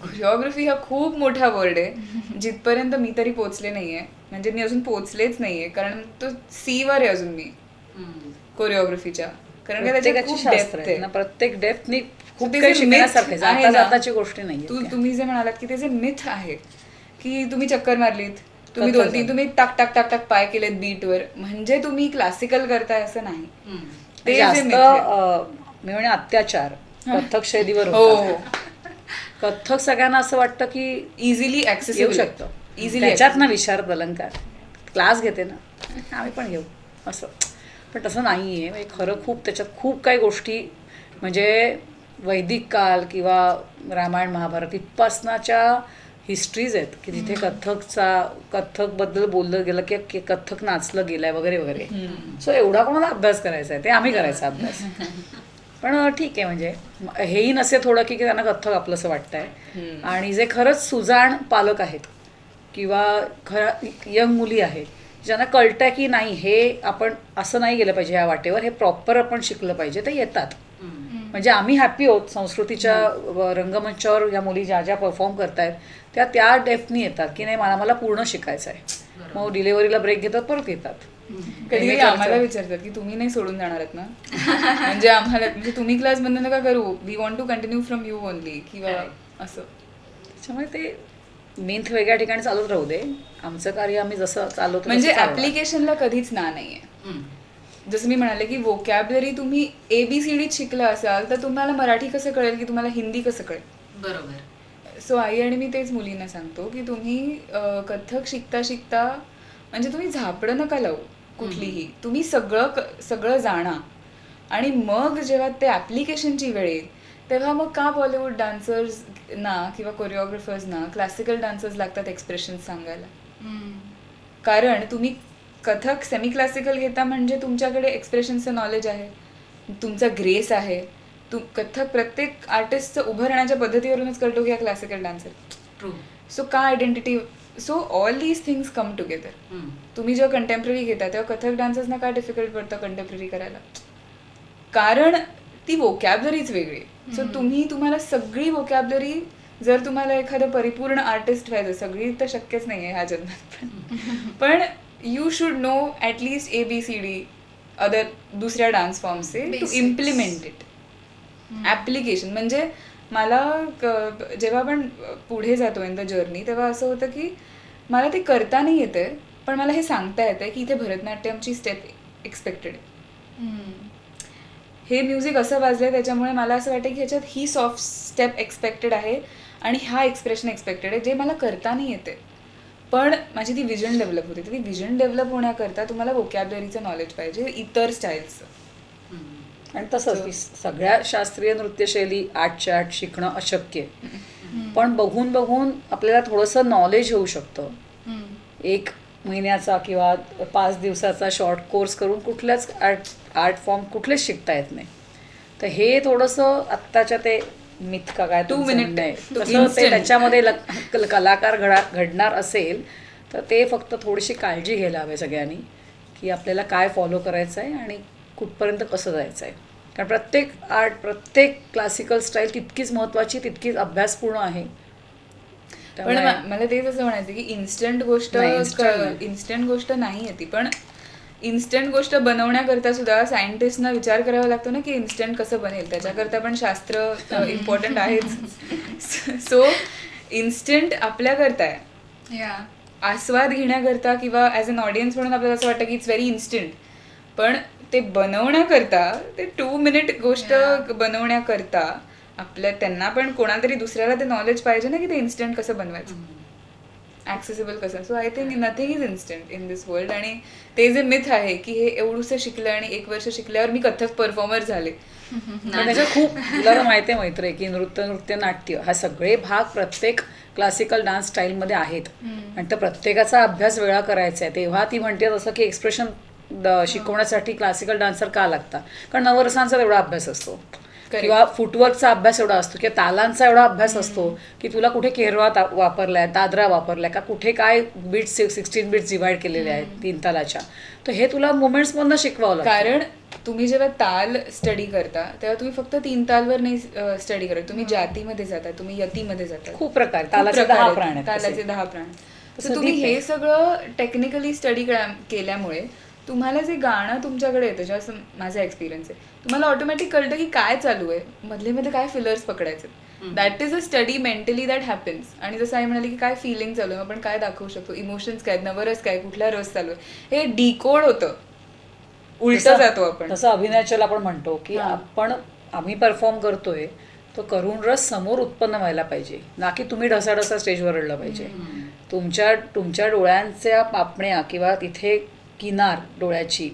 कोरिओग्राफी हा खूप मोठा वर्ड आहे जिथपर्यंत मी तरी पोचले नाहीये. म्हणजे मी अजून पोचलेच नाहीये, कारण तो सी वर आहे अजून मी कोरिओग्राफीच्या. कारण प्रत्येक डेप्थनी खूप काही शिकण्यासारखं आहे. जाताची गोष्टी नाही. तुम्ही जे म्हणालात की ते जे मिथ आहे की तुम्ही चक्कर मारलीत, तुम्ही 2-3 तुम्ही टाक टाक टाक टाक पाय केलेत बीटवर म्हणजे तुम्ही क्लासिकल करताय असं नाही. ते जास्त मी म्हणे अत्याचार कथ्थक शैलीवर होतो. कथ्थक सगळ्यांना असं वाटतं की इझिली ऍक्सेस येऊ शकतं. त्याच्यात ना विशारद अलंकार क्लास घेते ना आम्ही पण घेऊ असं, पण तसं नाही आहे. खरं खूप त्याच्यात खूप काही गोष्टी म्हणजे वैदिक काल किंवा रामायण महाभारत इथपासनाच्या हिस्ट्रीज आहेत की जिथे कथ्थकबद्दल बोललं गेलं की कथ्थक नाचलं गेलंय वगैरे वगैरे. सो एवढा कोणाला अभ्यास करायचा आहे, ते आम्ही करायचा अभ्यास. पण ठीक आहे, म्हणजे हेही नसे थोडं की त्यांना कथ्थक आपलंसं वाटतंय. आणि जे खरंच सुजाण पालक आहेत किंवा खरं यंग मुली आहेत ज्यांना कळतंय की नाही हे आपण असं नाही गेलं पाहिजे ह्या वाटेवर, हे प्रॉपर आपण शिकलं पाहिजे, ते येतात. म्हणजे आम्ही हॅपी आहोत संस्कृतीच्या रंगमंचावर या मुली ज्या ज्या परफॉर्म करतायत त्या डेफनी येतात की नाही मला पूर्ण शिकायचं आहे. मग डिलेव्हरीला ब्रेक घेतात, परत येतात. कधी आम्हाला विचारतात की तुम्ही नाही सोडून जाणार आहेत ना, म्हणजे आम्हाला म्हणजे तुम्ही क्लास बंद नका करू, we want to continue from you only किंवा असं. त्याच्यामुळे ते मेंथ वेगळ्या ठिकाणी चालत राहू दे, आमचं कार्य आम्ही जसं चालवतो म्हणजे ऍप्लिकेशनला कधीच ना नाहीये. जसं मी म्हणाले की वोकॅबलरी तुम्ही ABCD शिकला असाल तर तुम्हाला मराठी कसं कळेल की तुम्हाला हिंदी कसं कळेल. बरोबर. सो आई आणि मी तेच मुलींना सांगतो की तुम्ही कथ्थक शिकता शिकता म्हणजे तुम्ही झापडं नका लावू कुठलीही, तुम्ही सगळं जाणा आणि मग जेव्हा ते ॲप्लिकेशनची वेळ येईल तेव्हा मग का बॉलिवूड डान्सर्स ना किंवा कोरिओग्राफर्स ना क्लासिकल डान्सर्स लागतात एक्सप्रेशन सांगायला. कारण तुम्ही कथक सेमी क्लासिकल घेता म्हणजे तुमच्याकडे एक्सप्रेशनचं नॉलेज आहे, तुमचा ग्रेस आहे. कथक प्रत्येक आर्टिस्टचं उभं राहण्याच्या पद्धतीवरूनच कळतो की हा क्लासिकल डान्सर. ट्रू. सो का identity, so all these things come together. तुम्ही जेव्हा कंटेम्पररी घेता तेव्हा कथक डान्सर्सना काय डिफिकल्ट पडतं कंटेम्पररी करायला, कारण ती वोकॅबलरीच वेगळी. सो तुम्हाला सगळी वोकॅबलरी, जर तुम्हाला एखादं परिपूर्ण आर्टिस्ट व्हायचं, सगळी तर शक्यच नाही आहे ह्या जन्मात, पण you should know at least ABCD other दुसऱ्या डान्स फॉर्मचे टू इम्प्लिमेंट इट. ॲप्लिकेशन म्हणजे मला जेव्हा आपण पुढे जातो इन द जर्नी तेव्हा असं होतं की मला ते करता नाही येते, पण मला हे सांगता येतं की इथे भरतनाट्यमची स्टेप एक्सपेक्टेड आहे, हे म्युझिक असं वाजलंय त्याच्यामुळे मला असं वाटतं की ह्याच्यात ही सॉफ्ट स्टेप एक्सपेक्टेड आहे आणि हा एक्सप्रेशन एक्सपेक्टेड आहे, जे मला करता नाही येते. पण माझी ती विजन डेव्हलप होते. ती विजन डेव्हलप होण्याकरता तुम्हाला वोकॅबलरीचं नॉलेज पाहिजे, इतर स्टाईल्सचं. आणि तसंच की सगळ्या शास्त्रीय नृत्यशैली 8च्या 8 शिकणं अशक्य आहे, पण बघून बघून आपल्याला थोडंसं नॉलेज होऊ शकतं. 1 महिन्याचा किंवा 5 दिवसाचा शॉर्ट कोर्स करून कुठल्याच आर्ट फॉर्म कुठलेच शिकता येत नाही. तर हे थोडंसं आत्ताच्या ते मिथ का काय 2 minute नाही, to तसं ते instant. त्याच्यामध्ये कलाकार घडणार असेल तर ते फक्त थोडीशी काळजी घ्यायला हवी सगळ्यांनी की आपल्याला काय फॉलो करायचं आहे आणि कुठपर्यंत कसं जायचं आहे. कारण प्रत्येक क्लासिकल स्टाईल तितकीच महत्त्वाची, तितकीच अभ्यासपूर्ण आहे. पण मला तेच असं म्हणायचं की इन्स्टंट गोष्ट नाही आहे ती, पण इन्स्टंट गोष्ट बनवण्याकरता सुद्धा सायंटिस्टना विचार करावा लागतो ना की इन्स्टंट कसं बनेल, त्याच्याकरता पण शास्त्र इम्पॉर्टंट आहेच. सो इन्स्टंट आपल्याकरता आहे, आस्वाद घेण्याकरता किंवा ॲज अन ऑडियन्स म्हणून आपल्याला असं वाटतं की इट्स व्हेरी इन्स्टंट, पण ते बनवण्याकरता, ते 2 minute गोष्ट बनवण्याकरता त्यांना पण कोणाला तरी दुसऱ्याला ते नॉलेज पाहिजे ना की ते इन्स्टंट कसं बनवायचं, ॲक्सेसिबल कसं. So I think nothing is instant in this world. आणि ते जे मिथ आहे की हे एवढंसं शिकलं आणि 1 वर्ष शिकल्यावर मी कथक परफॉर्मर झाले, पण त्याच्यात खूप तुला माहिती आहे मैत्री की नृत्य नाट्य हा सगळे भाग प्रत्येक क्लासिकल डान्स स्टाईलमध्ये आहेत आणि तर प्रत्येकाचा अभ्यास वेगळा करायचा आहे. तेव्हा ती म्हणते तसं की एक्सप्रेशन शिकवण्यासाठी क्लासिकल डान्सर का लागतात, कारण नवरसांचा एवढा अभ्यास असतो किंवा फुटवर्कचा अभ्यास एवढा असतो किंवा तालांचा एवढा अभ्यास असतो की तुला कुठे केरवा वापरलाय, दादरा वापरलाय का, कुठे काय बीट्स 16 बीट्स डिवाइड केलेले आहेत 3 तालाच्या, तर हे तुला मुवमेंट्समधनं शिकवावं लागतं. कारण तुम्ही जेव्हा ताल स्टडी करता तेव्हा तुम्ही फक्त 3 तालवर नाही स्टडी करत, तुम्ही जातीमध्ये जाता, तुम्ही यतीमध्ये जाता, खूप प्रकार, तालाचे 10 प्राण आहेत, तालाचे 10 प्राण. तर तुम्ही हे सगळं टेक्निकली स्टडी केल्यामुळे तुम्हाला जे गाणं तुमच्याकडे येतं, जेव्हा माझा एक्सपिरियन्स आहे, तुम्हाला ऑटोमॅटिक कळतं की काय चालू आहे, मधले मध्ये काय फिलर्स पकडायचे. That is a study mentally that happens. आणि जसं आई म्हणाली की काय फिलिंग चालू आहे, आपण काय दाखवू शकतो, इमोशन्स काय, नवरस काय, कुठला रस चालू आहे, हे डिकोड होतं, उलटं जातो आपण. तसं अभिनयाच्याला आपण म्हणतो की आम्ही परफॉर्म करतोय तो करून रस समोर उत्पन्न व्हायला पाहिजे, ना की तुम्ही ढसाढसा स्टेजवर रडलं पाहिजे. तुमच्या डोळ्यांच्या पापण्या किंवा तिथे किनार डोळ्याची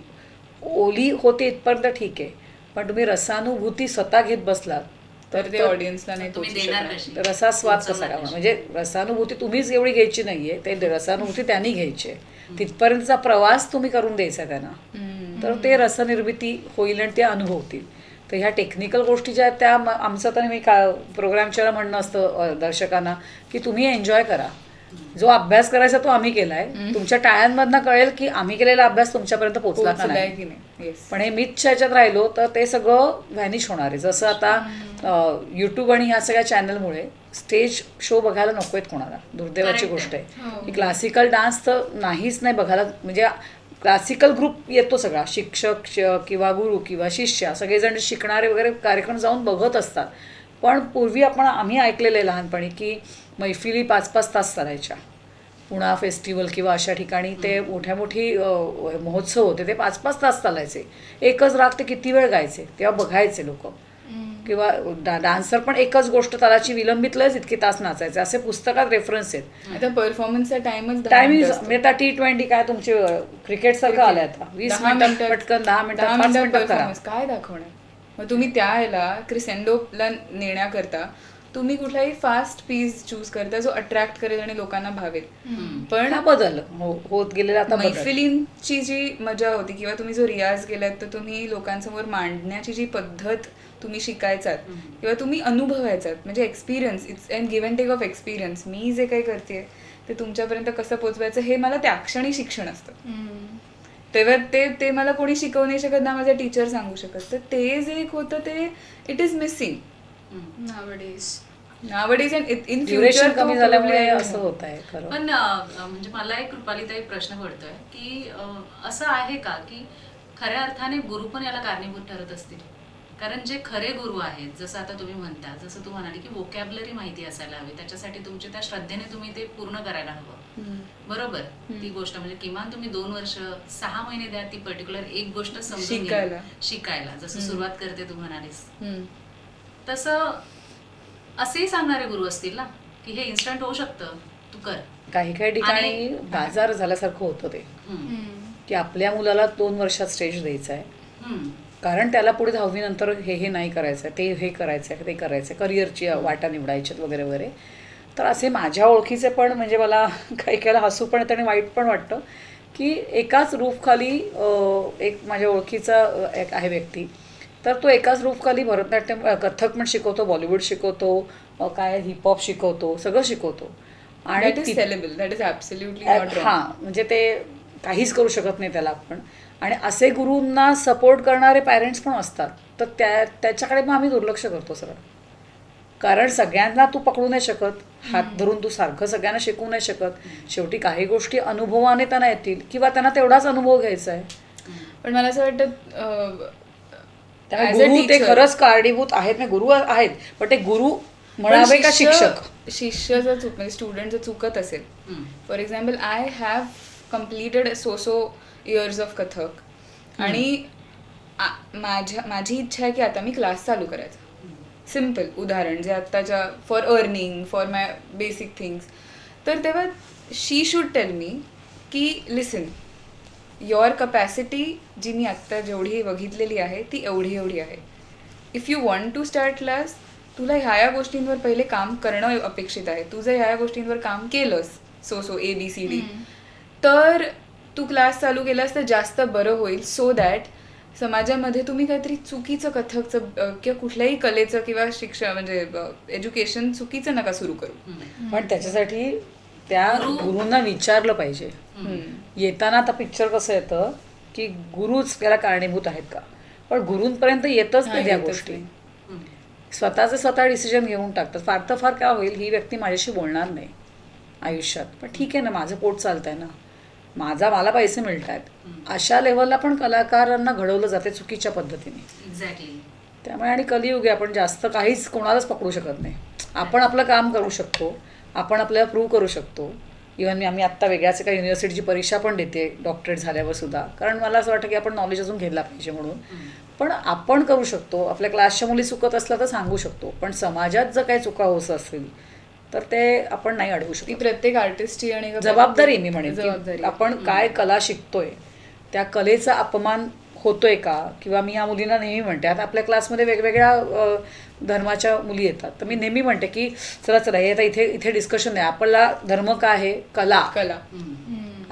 ओली होते इथपर्यंत ठीक आहे, पण तुम्ही रसानुभूती स्वतः घेत बसलात तर ते ऑडियन्सला नाही तुम्ही पोहोचू देणार शकणार. कशी? रसास्वाद कसा का, म्हणजे रसानुभूती तुम्हीच एवढी घ्यायची नाहीये, ते रसानुभूती त्यांनी घ्यायची आहे, तिथपर्यंतचा प्रवास तुम्ही करून द्यायचा त्यांना, तर ते रसनिर्मिती होईल आणि ते अनुभवतील. तर ह्या टेक्निकल गोष्टी ज्या आहेत त्या आमचं तर मी प्रोग्रामच्या म्हणणं असतं दर्शकांना की तुम्ही एन्जॉय करा, जो अभ्यास करायचा तो आम्ही केलाय, तुमच्या टाळ्यांमधनं कळेल की आम्ही केलेला अभ्यास तुमच्यापर्यंत पोहोचला का पोहोचलाय नाही. की नाही. Yes. पण हे मिथच्या ह्याच्यात राहिलो तर ते सगळं व्हॅनिश होणार आहे. जसं आता यूट्यूब आणि ह्या सगळ्या चॅनलमुळे स्टेज शो बघायला नको आहेत कोणाला, दुर्दैवाची गोष्ट आहे की क्लासिकल डान्स तर नाहीच नाही बघायला. म्हणजे क्लासिकल ग्रुप येतो सगळा, शिक्षक किंवा गुरु किंवा शिष्य सगळेजण शिकणारे वगैरे कार्यक्रम जाऊन बघत असतात. पण पूर्वी आम्ही ऐकलेलं आहे लहानपणी की मैफिली 5-5 तास चालायच्या, पुणा फेस्टिवल किंवा अशा ठिकाणी ते मोठी महोत्सव होते, ते 5-5 तास चालायचे. एकच राग ते किती वेळ गायचे तेव्हा बघायचे लोक. किंवा डान्सर पण एकच गोष्ट तालाची विलंबितलंच इतके तास नाचायचे, असे पुस्तकात रेफरन्स आहेत. आता परफॉर्मन्सचा टाइमच टायमिंग म्हणजे आता T20 काय तुमचे क्रिकेट सारखं आलंय आता, 20 मिनिटं पटकन 10 मिनिटात 5 मिनिटात करा. काय दाखवणार. मग तुम्ही त्या ह्याला क्रिसेंडोला नेण्याकरता तुम्ही कुठलाही फास्ट पीस चूज करता जो अट्रॅक्ट करेल आणि लोकांना भावेल. पण हा बदल होत गेलेला आता बदल. मैफिलींची जी मजा होती किंवा तुम्ही जो रियाज केलात, तर तुम्ही लोकांसमोर मांडण्याची जी पद्धत तुम्ही शिकायचात किंवा तुम्ही अनुभवायचात, म्हणजे experience, it's and give and take of experience. मी जे काही करते ते तुमच्यापर्यंत कसं पोचवायचं हे मला त्या क्षणी शिक्षण असतं. तेव्हा ते मला कोणी शिकवू नाही शकत, ना माझे टीचर सांगू शकत. तर ते जे एक होतं ते it is missing nowadays and in duration कमी झाल्यामुळे असं होत आहे खरं. पण म्हणजे मला एक कृपालीताई प्रश्न पडतोय की असं आहे का की खऱ्या अर्थाने गुरु पण याला कारणीभूत ठरत असतील? कारण जे खरे गुरु आहेत, जसं आता तुम्ही म्हणता, जसं तू म्हणाली की वोकॅबलरी माहिती असायला हवी, त्याच्यासाठी तुमच्या त्या श्रद्धेने तुम्ही ते पूर्ण करायला हवं. बरोबर. ती गोष्ट म्हणजे किमान तुम्ही 2 वर्ष 6 महिने द्या ती पर्टिक्युलर एक गोष्ट समजून शिकायला, जसं सुरुवात करते तू म्हणालीस तसं. असेही सांगणारे गुरु असतील ना की हे इन्स्टंट होऊ शकतं, तू कर. काही ठिकाणी बाजार झाल्यासारखं होतं ते, की आपल्या मुलाला 2 वर्षात स्टेज द्यायचा आहे, कारण त्याला पुढे 10वी नंतर हे नाही करायचं आहे, ते हे करायचं आहे, ते करायचं आहे, करिअरची वाटा निवडायच्यात वगैरे वगैरे. तर असे माझ्या ओळखीचे पण, म्हणजे मला काही हसू पण येतं आणि वाईट पण वाटतं की एकाच रूफखाली एक माझ्या ओळखीचा एक आहे व्यक्ती, तर तो एकाच रूफखाली भरतनाट्यम, कथ्थक पण शिकवतो, बॉलिवूड शिकवतो, काय हिपहॉप शिकवतो, सगळं शिकवतो. आणि हां, म्हणजे ते काहीच करू शकत नाही त्याला आपण. आणि असे गुरूंना सपोर्ट करणारे पॅरेंट्स पण असतात, तर त्याच्याकडे मग आम्ही दुर्लक्ष करतो सरळ. कारण सगळ्यांना तू पकडू नाही शकत, हात धरून तू सारखं सगळ्यांना शिकवू नाही शकत. शेवटी काही गोष्टी अनुभवाने त्यांना येतील किंवा त्यांना तेवढाच अनुभव घ्यायचा आहे. पण मला असं वाटतं गुरु ते खरंच कारणीभूत आहेत, नाही गुरु आहेत, पण ते गुरु म्हणावे का शिक्षक? शिष्य जर म्हणजे स्टुडंट जर चुकत असेल, for example I have completed so years of Kathak, आणि माझी इच्छा आहे की आता मी क्लास चालू करायचा. सिम्पल उदाहरण, जे आत्ताच्या for earning, for my basic things. तर तेव्हा शी शुड टेल मी की लिसन, युअर कपॅसिटी जी मी आत्ता जेवढी बघितलेली आहे ती एवढी आहे. If you want to start class, तुला ह्या गोष्टींवर पहिले काम करणं अपेक्षित आहे. तू जर ह्या गोष्टींवर काम केलंस, सो ABCD, तर तू क्लास चालू केलास तर जास्त बरं होईल. सो दॅट समाजामध्ये तुम्ही काहीतरी चुकीचं कथकचं किंवा कुठल्याही कलेचं किंवा शिक्षण म्हणजे एज्युकेशन चुकीचं नका सुरू करू. पण त्याच्यासाठी त्या गुरूंना विचारलं पाहिजे. येताना आता पिक्चर कसं येतं की गुरुच त्याला कारणीभूत आहेत का, पण गुरूंपर्यंत येतच नाही त्या गोष्टी. स्वतः डिसिजन घेऊन टाकतात. फार तर फार काय होईल, ही व्यक्ती माझ्याशी बोलणार नाही आयुष्यात, पण ठीक आहे ना, माझं पोट चालतंय ना, मला पैसे मिळत आहेत. अशा लेवलला पण कलाकारांना घडवलं जाते चुकीच्या पद्धतीने. एक्झॅक्टली. त्यामुळे आणि कलियुग आहे, आपण जास्त काहीच कोणालाच पकडू शकत नाही. आपण आपलं काम करू शकतो, आपण आपल्याला प्रूव्ह करू शकतो. इव्हन आम्ही आत्ता वेगळ्याच एका युनिव्हर्सिटीची परीक्षा पण देते डॉक्टरेट झाल्यावर सुद्धा, कारण मला असं वाटतं की आपण नॉलेज अजून घ्यायला पाहिजे म्हणून. पण आपण करू शकतो. आपल्या क्लासच्या मुली चुकत असल्या तर सांगू शकतो, पण समाजात जर काही चुका होत असतील तर ते आपण नाही अडवू शकतो. ती प्रत्येक आर्टिस्टची आणि जबाबदारी मी म्हणेन. आपण काय कला शिकतोय, त्या कलेचा अपमान होतोय का? किंवा मी ह्या मुलींना नेहमी म्हणते, आता आपल्या क्लासमध्ये वेगवेगळ्या धर्माच्या मुली येतात, तर मी नेहमी म्हणते की चला हे आता इथे डिस्कशन आहे, आपला धर्म काय आहे? कला.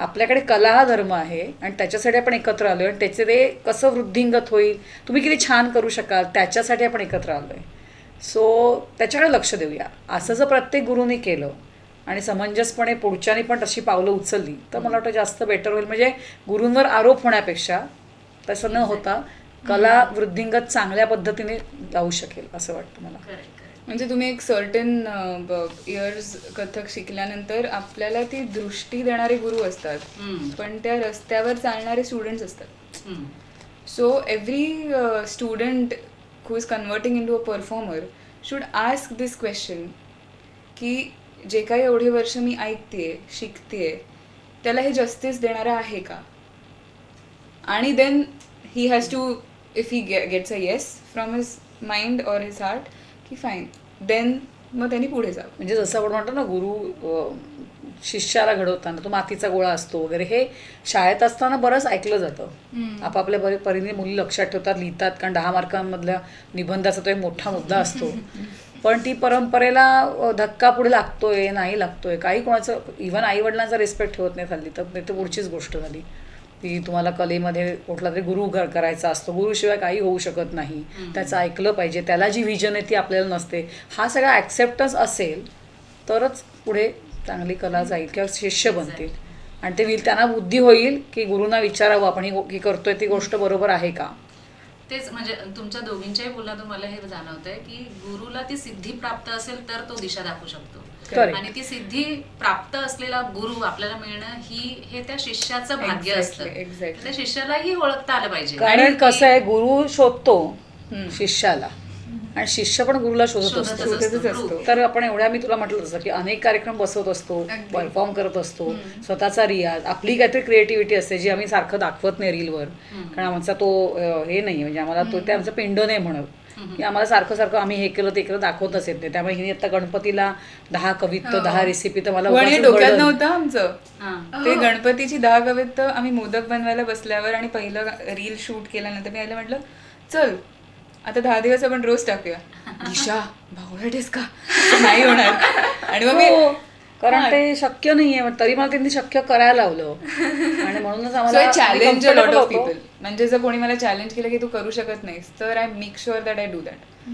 आपल्याकडे कला हा धर्म आहे आणि त्याच्यासाठी आपण एकत्र आलो आहे, आणि त्याचे ते कसं वृद्धिंगत होईल, तुम्ही किती छान करू शकाल, त्याच्यासाठी आपण एकत्र आलो आहे. सो त्याच्याकडे लक्ष देऊया. असं जर प्रत्येक गुरुनी केलं आणि समंजसपणे पुढच्यानी पण तशी पावलं उचलली तर मला वाटतं जास्त बेटर होईल. म्हणजे गुरूंवर आरोप होण्यापेक्षा तसं न होता कला वृद्धिंगत चांगल्या पद्धतीने जाऊ शकेल असं वाटतं मला. म्हणजे तुम्ही एक सर्टन इयर्स कथक शिकल्यानंतर आपल्याला ती दृष्टी देणारे गुरु असतात, पण त्या रस्त्यावर चालणारे स्टुडंट्स असतात. So every student who is converting into a performer should ask this question की जे काही एवढे वर्ष मी ऐकतेय शिकतेय त्याला हे जस्टिस देणारं आहे का? आणि then he has to, if he gets a yes from his mind or his heart की फाईन, देन मग त्यांनी पुढे जावं. म्हणजे जसं आपण म्हणतो ना, गुरु शिष्याला घडवताना तो मातीचा गोळा असतो वगैरे, हे शाळेत असताना बरंच ऐकलं जातं. आपापल्या परीने मुली लक्षात ठेवतात, लिहितात, कारण 10 मार्कांमधल्या निबंधाचा तो एक मोठा मुद्दा असतो. पण ती परंपरेला धक्का पुढे लागतोय नाही लागतोय, काही कोणाचं इव्हन आई वडिलांचा रिस्पेक्ट ठेवत नाही हल्ली, तर ते पुढचीच गोष्ट झाली की तुम्हाला कलेमध्ये कुठला तरी गुरु करायचा असतो, गुरुशिवाय काही होऊ शकत नाही, त्याचं ऐकलं पाहिजे, त्याला जी व्हिजन आहे ती आपल्याला नसते. हा सगळा ॲक्सेप्टन्स असेल तरच पुढे चांगली कला जाईल किंवा शिष्य बनतील. आणि ते त्यांना बुद्धी होईल की गुरुंना विचारावं आपण ही करतोय ती गोष्ट बरोबर आहे का. तेच म्हणजे तुमच्या दोघींच्याही बोलण्यातून मला हे जाणवतंय की गुरुला ती सिद्धी प्राप्त असेल तर तो दिशा दाखवू शकतो, आणि ती सिद्धी प्राप्त असलेला गुरु आपल्याला मिळणं हे त्या शिष्याचं भाग्य असतं. Exactly. त्या शिष्यालाही ओळखता आलं पाहिजे. कारण कसं आहे, गुरु शोधतो शिष्याला आणि शिष्य पण गुरुला शोधत शोधतच असतो. तर आपण एवढ्या, मी तुला म्हटलं तसं की अनेक कार्यक्रम बसवत असतो, परफॉर्म करत असतो, स्वतःचा रियाज, आपली काहीतरी क्रिएटिव्हिटी असते जी आम्ही सारखं दाखवत नाही रीलवर, कारण आमचा तो हे नाही, म्हणजे आम्हाला तो ते आमचं पिंड नाही म्हणत की आम्हाला सारखं सारखं आम्ही हे केलं ते केलं दाखवतच येत नाही. त्यामुळे हिने आता गणपतीला 10 कवित्त 10 रेसिपी तर मला पण हे डोक्यात नव्हतं आमचं. हां. ते गणपतीची 10 कवित्त आम्ही मोदक बनवायला बसल्यावर आणि पहिलं रील शूट केल्यानंतर मी आयला म्हटलं चल आता 10 दिवस आपण रोज टाकूया. ईशा भावळटेस का, नाही होणार. आणि मग मी कारण ते शक्य नाहीये, तरी मला त्यांनी शक्य करायला लावलं आणि म्हणूनच आम्हाला challenge a lot of people. म्हणजे जर कोणी मला चॅलेंज केलं की तू करू शकत नाहीस तर I make sure that I do that.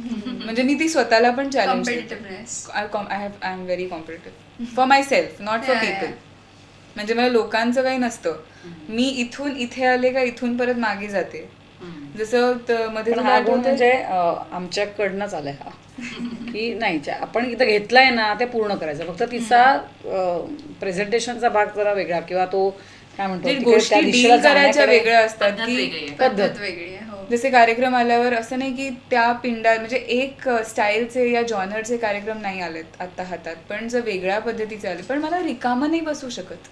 म्हणजे मी ती स्वतःला पण challenge, I am very competitive for my self, not for people. म्हणजे मला लोकांचं काही नसतं, मी इथून इथे आले का इथून परत मागे जाते. जसं मध्ये हा गुण म्हणजे आमच्याकडनंच आलाय हा की नाही, आपण इथं घेतलाय ना ते पूर्ण करायचं. फक्त तिचा प्रेझेंटेशनचा भाग जरा वेगळा किंवा तो काय म्हणतो गोष्टी डील करायच्या वेगळ्या असतात की पद्धत वेगळी आहे. जसे कार्यक्रम आल्यावर असं नाही की त्या पिंडात म्हणजे एक स्टाईलचे या जॉनरचे कार्यक्रम नाही आलेत आता हातात, पण जर वेगळ्या पद्धतीचे आले, पण मला रिकामं नाही बसू शकत.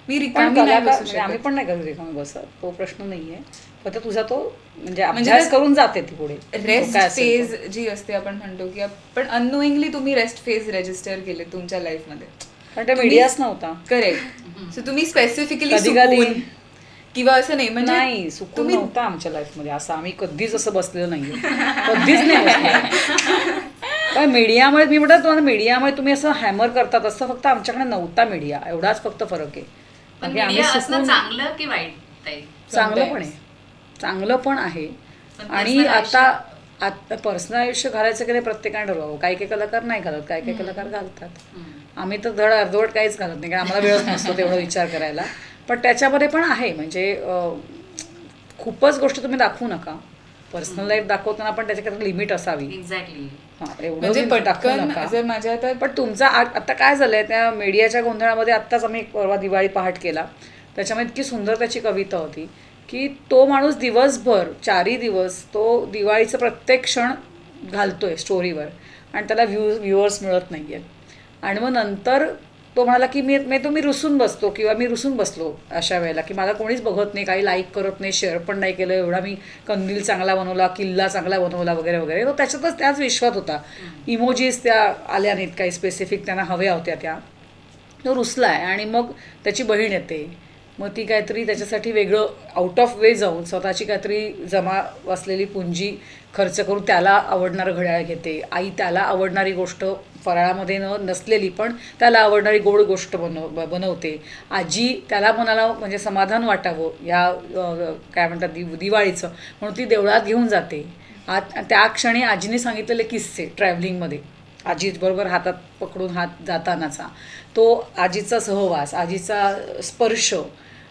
मी रिकामी नाही बसू शकत. आम्ही पण नाही करू रिकामी बसत, तो प्रश्न नाहीये. फक्त तुझा तो म्हणजे अभ्यास करून जाते ती पुढे. रेस्ट फेज जी असते, आपण म्हणतो की आपण अननोईंगली तुम्ही रेस्ट फेज रजिस्टर केले तुमच्या लाईफमध्ये, पण ते मीडियाच नव्हता. करेक्ट. सो तुम्ही स्पेसिफिकली कधी किंवा असं नाही, म्हणजे नाही सुकून नव्हता आमच्या लाईफमध्ये. असं आम्ही कधीच असं बसलेलं नाहीये, कधीच नाही बसलो. पण मीडियामुळे, मी म्हणतात तुम्हाला मीडियामुळे तुम्ही असं हॅमर करतात, असं फक्त आमच्याकडे नव्हता मीडिया, एवढाच फक्त फरक आहे. पण मीडिया असणं चांगलं की वाईट ताई? चांगलं पण आहे, चांगलं पण आहे. आणि आता पर्सनल आयुष्य घालायचं की नाही प्रत्येकाने ठरवावं. काही काही कलाकार नाही घालत, काही काही कलाकार घालतात. आम्ही तर धड अर्धवट काहीच घालत नाही, कारण आम्हाला वेळच नसतो तेवढा विचार करायला. पण त्याच्यामध्ये पण आहे, म्हणजे खूपच गोष्टी तुम्ही दाखवू नका. पर्सनल लाईफ दाखवताना पण त्याच्याकडे लिमिट असावी. एक्झॅक्टली. एवढं दाखवू नका. जर माझ्या आता पण तुमचा आता काय झालंय, त्या मीडियाच्या गोंधळामध्ये आत्ताच आम्ही परवा दिवाळी पहाट केला, त्याच्यामध्ये इतकी सुंदर त्याची कविता होती की तो माणूस दिवसभर 4 दिवस तो दिवाळीचं प्रत्येक क्षण घालतोय स्टोरीवर आणि त्याला व्ह्युअर्स मिळत नाही आहेत. आणि मग नंतर तो म्हणाला की मी रुसून बसतो किंवा मी रुसून बसलो अशा वेळेला की मला कोणीच बघत नाही, काही लाईक करत नाही, शेअर पण नाही केलं, एवढा मी कंदील चांगला बनवला, किल्ला चांगला बनवला वगैरे वगैरे. तो त्याच्यातच त्याच विश्वात होता. इमोजीस त्या आल्या नाहीत, काही स्पेसिफिक त्यांना हव्या होत्या त्या. तो रुसला आहे आणि मग त्याची बहीण येते, मग ती काहीतरी त्याच्यासाठी वेगळं आउट ऑफ वे जाऊन स्वतःची काहीतरी जमा असलेली पुंजी खर्च करून त्याला आवडणारं घड्याळ घेते. आई त्याला आवडणारी गोष्ट फराळामध्ये नसलेली पण त्याला आवडणारी गोड गोष्ट बनवते. आजी त्याला मनाला म्हणजे समाधान वाटावं ह्या काय म्हणतात दिवाळीचं म्हणून ती देवळात घेऊन जाते. त्या क्षणी आजीने सांगितलेले किस्से ट्रॅव्हलिंगमध्ये, आजीबरोबर हातात पकडून हात जातानाचा तो आजीचा सहवास, आजीचा स्पर्श,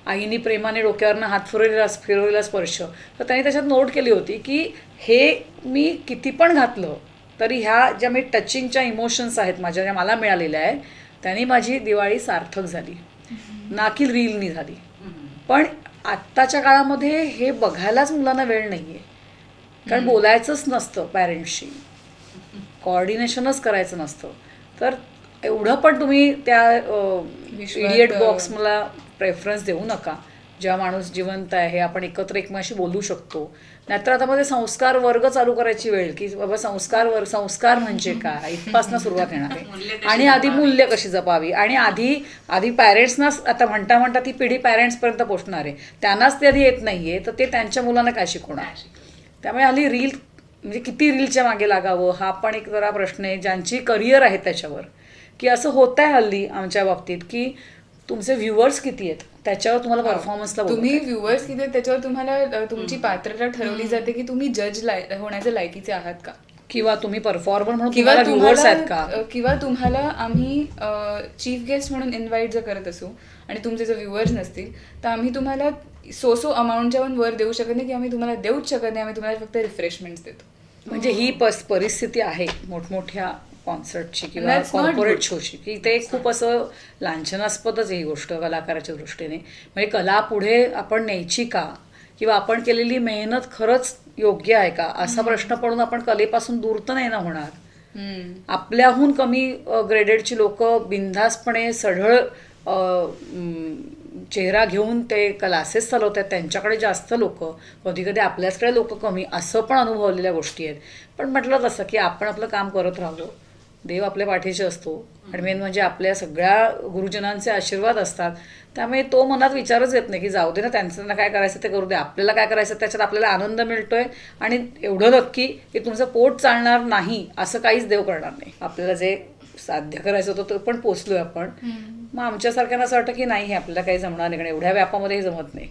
आईने प्रेमाने डोक्यावरनं हात फिरवलेला स्पर्श. तर त्याने त्याच्यात नोट केली होती की हे मी किती पण घातलं तरी ह्या ज्या मी टचिंगच्या इमोशन्स आहेत माझ्या, ज्या मला मिळालेल्या आहेत, त्याने माझी दिवाळी सार्थक झाली, ना की रीलनी झाली. पण आत्ताच्या काळामध्ये हे बघायलाच मुलांना वेळ नाही आहे, कारण बोलायचंच नसतं पॅरेंट्सशी, कोऑर्डिनेशनच करायचं नसतं. तर एवढं पण तुम्ही त्या विश्वात, इडियट बॉक्स मला प्रेफरन्स देऊ नका. जेव्हा माणूस जिवंत आहे आपण एकत्र एकमेकाशी बोलू शकतो. नाहीतर आता मध्ये संस्कार वर्ग चालू करायची वेळ की बाबा संस्कार म्हणजे काय इथपासून सुरुवात येणार मूल्य आहे. कशी आणि आधी जपावी. मूल्य कशी जपावी आणि आधी पॅरेंट्सना आता म्हणता ती पिढी पॅरेंट्सपर्यंत पोहोचणार आहे. त्यांनाच ते आधी येत नाहीये तर ते त्यांच्या मुलांना काय शिकवणार. त्यामुळे हल्ली रील म्हणजे किती रीलच्या मागे लागावं हा पण एक जरा प्रश्न आहे ज्यांची करिअर आहे त्याच्यावर. की असं होत आहे हल्ली आमच्या बाबतीत की तुमचे व्ह्युअर्स किती आहेत त्याच्यावर तुम्हाला परफॉर्मन्सला तुम्ही व्ह्युअर्स किती आहेत त्याच्यावर तुम्हाला तुमची पात्रता ठरवली जाते की तुम्ही जज होण्याच्या लायकीचे आहात का, किंवा तुम्ही परफॉर्मर म्हणून किंवा तुम्हाला व्ह्युअर्स आहेत का. किंवा तुम्हाला आम्ही चीफ गेस्ट म्हणून इन्व्हाइट जर करत असू आणि तुमचे जर व्ह्युअर्स नसतील तर आम्ही तुम्हाला सो अमाऊंटच्याहून वर देऊ शकत नाही की आम्ही तुम्हाला देऊच शकत नाही. आम्ही तुम्हाला फक्त रिफ्रेशमेंट्स देतो. म्हणजे ही परिस्थिती आहे मोठमोठ्या कॉन्सर्टची किंवा That's not कॉर्पोरेट good. शोची की ते खूप असं लांछनास्पदच आहे ही गोष्ट कलाकाराच्या दृष्टीने. म्हणजे कला पुढे आपण न्यायची का किंवा आपण केलेली मेहनत खरंच योग्य आहे का असा प्रश्न पडून आपण कलेपासून दूर तर नाही ना होणार. आपल्याहून कमी ग्रेडेडची लोक बिनधास्तपणे सढळ चेहरा घेऊन ते क्लासेस चालवत आहेत त्यांच्याकडे जास्त लोक, कधी कधी आपल्याचकडे लोक कमी असं पण अनुभवलेल्या गोष्टी आहेत. पण म्हटलं तसं की आपण आपलं काम करत राहावं. देव आपल्या पाठीशी असतो आणि मेन म्हणजे आपल्या सगळ्या गुरुजनांचे आशीर्वाद असतात. त्यामुळे तो मनात विचारच येत नाही की जाऊ दे ना त्यांना काय करायचं ते करू दे, आपल्याला काय करायचं त्याच्यात आपल्याला आनंद मिळतोय आणि एवढं नक्की की तुमचं पोट चालणार नाही असं काहीच देव करणार नाही. आपल्याला जे साध्य करायचं होतं ते पण पोचलोय आपण. मग आमच्यासारख्यांना असं वाटतं की नाही हे आपल्याला काही जमणार नाही कारण एवढ्या व्यापामध्ये हे जमत नाही.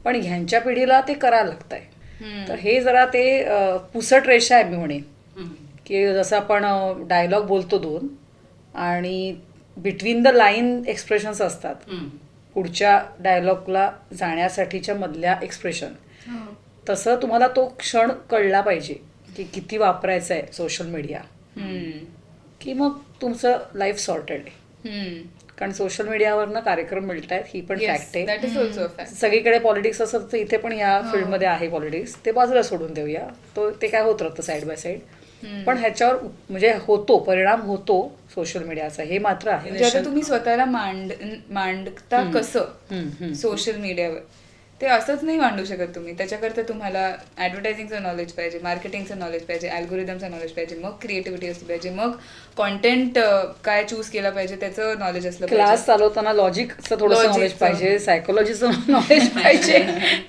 पण ह्यांच्या पिढीला ते करायला लागत आहे. तर हे जरा ते पुसट रेषा आहे मी म्हणेन की जसं आपण डायलॉग बोलतो दोन आणि बिटवीन द लाईन एक्सप्रेशन्स असतात पुढच्या डायलॉगला जाण्यासाठीच्या मधल्या एक्सप्रेशन. तसं तुम्हाला तो क्षण कळला पाहिजे की किती वापरायचं आहे सोशल मीडिया की मग तुमचं लाईफ सॉर्टेड आहे. कारण सोशल मीडियावरनं कार्यक्रम मिळत आहेत ही पण फॅक्ट आहे. That is also fact. सगळीकडे पॉलिटिक्स असं तर इथे पण या फील्डमध्ये आहे पॉलिटिक्स. ते बाजूला सोडून देऊया, तो ते काय होत राहतं साईड बाय साईड. पण ह्याच्यावर म्हणजे होतो परिणाम होतो सोशल मीडियाचा हे मात्र आहे. म्हणजे आता तुम्ही स्वतःला मांडता कसं सोशल मीडियावर ते असंच नाही मांडू शकत तुम्ही. त्याच्याकरता तुम्हाला ऍडव्हर्टायझिंगचं नॉलेज पाहिजे, मार्केटिंगचं नॉलेज पाहिजे, अल्गोरिदमचं नॉलेज पाहिजे, मग क्रिएटिव्हिटी असली पाहिजे, मग कॉन्टेंट काय चूज केला पाहिजे त्याचं नॉलेज असलं पाहिजे. क्लास चालवताना लॉजिकचं थोडंसं नॉलेज पाहिजे, सायकोलॉजीचं नॉलेज पाहिजे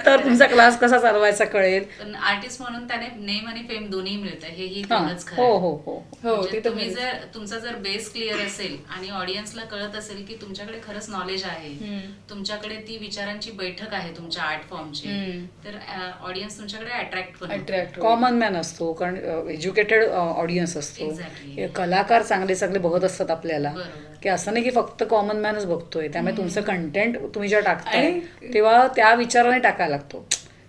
तर तुमचा क्लास कसा चालवायचा कळेल. पण आर्टिस्ट म्हणून त्याने नेम आणि फेम दोन्ही मिळतं हेही हां, तेवढंच खरं हो आहे. हो हो म्हणजे ते तर तुम्ही आहेच. जर तुमचा जर बेस क्लिअर असेल आणि ऑडियन्सला कळत असेल की तुमच्याकडे खरंच नॉलेज आहे, तुमच्याकडे ती विचारांची बैठक आहे तुमच्या आर्ट फॉर्मची, तर ऑडियन्स तुमच्याकडे अट्रॅक्ट पण होतो. अट्रॅक्ट कॉमन मॅन असतो कारण एज्युकेटेड ऑडियन्स असतो. Exactly. कलाकार चांगले चांगले बघत असतात आपल्याला बरोबर. की असं नाही की फक्त कॉमन मॅनच बघतोय. त्यामुळे तुमचं कंटेंट तुम्ही जेव्हा टाकताय तेव्हा त्या विचाराने टाकायला लागतो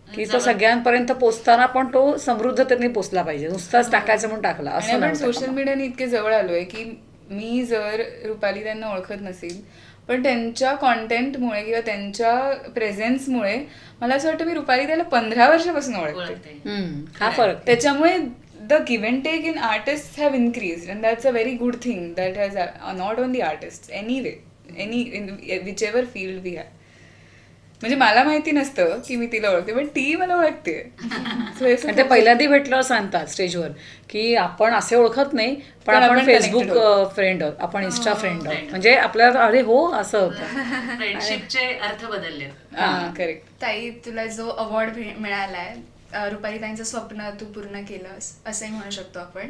की तो सगळ्यांपर्यंत पोचताना पण तो समृद्धतेने पोचला पाहिजे. नुसताच टाकायचं म्हणून टाकला आणि असं आपण नव्हतं सोशल का? मीडियाने इतके जवळ आलोय की मी जर रुपाली त्यांना ओळखत नसेल पण त्यांच्या कॉन्टेंटमुळे किंवा त्यांच्या प्रेझेन्समुळे मला असं वाटतं मी रुपाली त्याला 15 वर्षापासून ओळखते. ओळखते. हा फरक आहे. त्याच्यामुळे the give and take in artist have increase and that's a very good thing that has not only artist any in which ever field we have. म्हणजे मला माहिती नसतं की मी तिला ओळखते पण ती मला ओळखते. आणि ते पहिल्यांदा भेटल्यावर सांगतात स्टेजवर की आपण असे ओळखत नाही पण आपण आपण फेसबुक connected फ्रेंड आहोत, आपण इन्स्टा फ्रेंड आहोत. म्हणजे आपल्याला अरे हो असं होतं. फ्रेंडशिपचे अर्थ बदलले. करेक्ट. ताई तुला जो अवॉर्ड मिळालाय रुपाली ताईंचं स्वप्न तू पूर्ण केलंस असंही म्हणू शकतो आपण.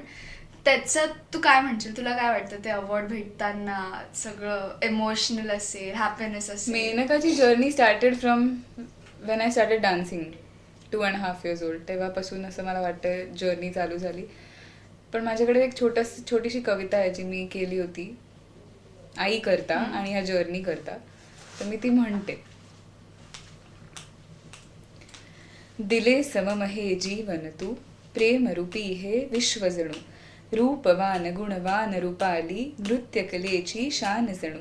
त्याचं तू काय म्हणशील, तुला काय वाटतं ते अवॉर्ड भेटताना सगळं इमोशनल असेल, हॅपीनेस असेल? मेनकाची journey started from when I started dancing 2.5 years old. तेव्हापासून असं मला वाटतं जर्नी चालू झाली. पण माझ्याकडे एक छोटीशी कविता आहे जी मी केली होती आई करता आणि ह्या जर्नी करता. तर मी ती म्हणते. दिले सममहे जीवन तू प्रेम रूपी हे विश्व जणू, रूपवान गुणवान रूपाली नृत्यकलेची शान जणू,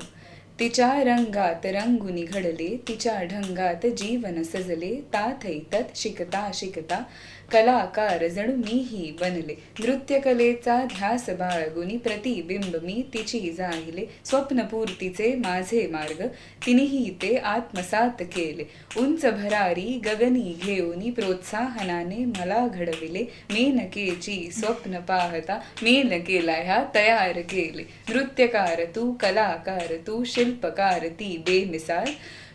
तिच्या रंगात रंगुनी घडले तिच्या ढंगात जीवन सजले, ताथैतत शिकता शिकता कलाकार जणू मीही बनले. नृत्यकलेचा ध्यास बाळगुनी प्रतिबिंब मी तिची जाहिले. स्वप्नपूर्तीचे माझे मार्ग तिनेही ते आत्मसात केले. उंच भरारी गगनी घेऊनी प्रोत्साहनाने मला घडविले. मेनकेची स्वप्न पाहता मेनकेला ह्या तयार केले. नृत्यकार तू, कलाकार तू, शिल्पकार ती बेमिसाल.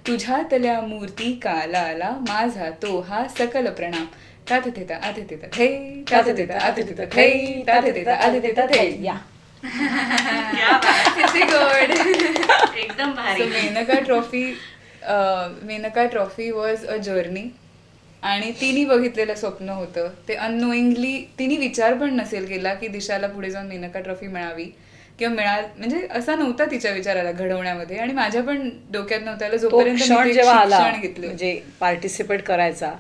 तुझ्यातल्या मूर्ती कालाला माझा तो हा सकल प्रणाम. ताततेता आतितेता थे, ताततेता आतितेता थे, ताततेता आतितेता थे. या किती गोड. एकदम So भारी. Menaka trophy was a journey. आणि तिने बघितलेलं स्वप्न होतं ते अननोईंगली. तिने विचार पण नसेल केला की दिशाला पुढे जाऊन मेनका ट्रॉफी मिळावी किंवा म्हणजे असा नव्हता तिच्या विचाराला घडवण्यामध्ये. आणि माझ्या पण डोक्यात नव्हता आला तो जोपर्यंत मी क्षण ते जेव्हा आला शिक्षण घेतलं. म्हणजे पार्टिसिपेट करायचा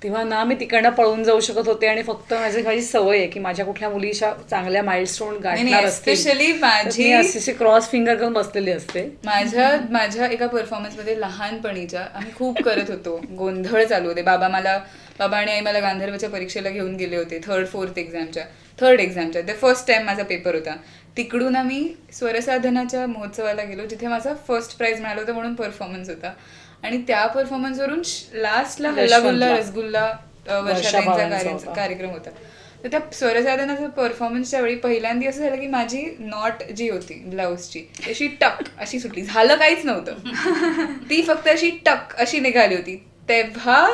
तेव्हा ना मी तिकडनं पळून जाऊ शकत होते आणि फक्त माझी सवय आहे की माझ्या कुठल्या मुलीच्या चांगल्या माइलस्टोन गाठणार असतील especially तर माझी- मी अशी क्रॉस फिंगर करून बसलेली असते. माझ्या एका परफॉर्मन्समध्ये लहानपणीच्या आम्ही खूप करत होतो, गोंधळ चालू होते. बाबा आणि आई मला गांधर्वच्या परीक्षेला घेऊन गेले होते. थर्ड एक्झामच्या ते फर्स्ट टाइम माझा पेपर होता. तिकडून आम्ही स्वरसाधनाच्या महोत्सवाला गेलो जिथे माझा फर्स्ट प्राइज मिळाला होता म्हणून परफॉर्मन्स होता. आणि त्या परफॉर्मन्सवरून लास्टला हल्लागुल्ला रसगुल्ला वर्षाताईंचा कार्यक्रम होता. तर त्या स्वरसाधनाच्या परफॉर्मन्सच्या वेळी पहिल्यांदा असं झालं की माझी नॉट जी होती ब्लाऊजची अशी टक अशी सुटली. झालं काहीच नव्हतं, ती फक्त अशी टक अशी निघाली होती. तेव्हा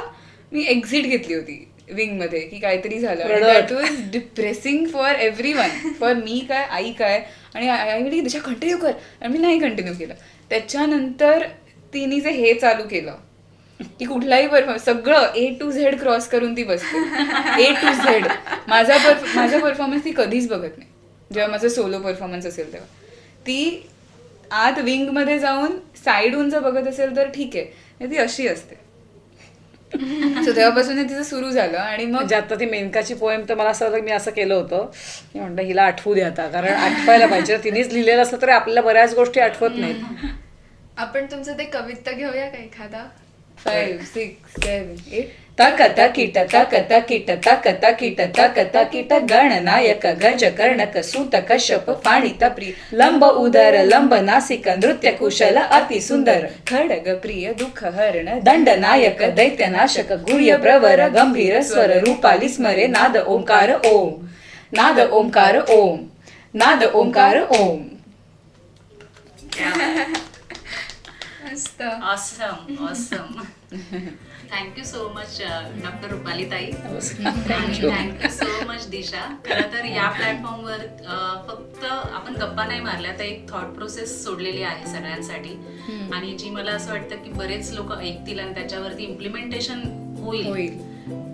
मी एक्झिट घेतली होती विंग मध्ये की काहीतरी झालं. That was depressing for everyone, for me काय, आई काय. आणि आई म्हणली दिशा कंटिन्यू कर, आणि मी नाही कंटिन्यू केलं. त्याच्यानंतर तिने जे हे चालू केलं की कुठलाही परफॉर्मन्स सगळं A to Z क्रॉस करून ती बसते. A to Z. माझा परफॉर्मन्स ती कधीच बघत नाही. जेव्हा माझा सोलो परफॉर्मन्स असेल तेव्हा ती आत विंग मध्ये जाऊन साईडहून जर बघत असेल तर ठीक आहे, नाही ती अशी असते. सो तेव्हापासून तिचं सुरू झालं. आणि मग म्हणजे आता ती मेनकाची पोएम तर मला असं वाटलं मी असं केलं होतं, मी म्हटलं हिला आठवू दे आता, कारण आठवायला पाहिजे. तिनेच लिहिलेलं असलं तरी आपल्याला बऱ्याच गोष्टी आठवत नाहीत. आपण तुमचं ते कविता घेऊया का एखादा? 5, 6, 7, 8. तकता kit तकता kit तकता kit तकता kit Gananayak गज कर्णक सूत कश्यप फाणित प्रिय लंब उदर लंब नासिक नृत्य कुशल अति सुंदर खडग प्रिय दुःख हरण दंडनायक दैत्यनाशक गुह्य प्रवर गंभीर स्वर रूपाली स्मरे नाद ओंकार ओम नाद ओंकार ओम नाद ओंकार ओम. मस्त. Awesome. Thank you so much doctor Rupali ताई. थँक्यू सो मच दिशा. खरं तर या प्लॅटफॉर्मवर फक्त आपण गप्पा नाही मारल्या तर एक थॉट प्रोसेस सोडलेली आहे सगळ्यांसाठी, आणि जी मला असं वाटतं की बरेच लोक ऐकतील आणि त्याच्यावरती इम्प्लिमेंटेशन होईल.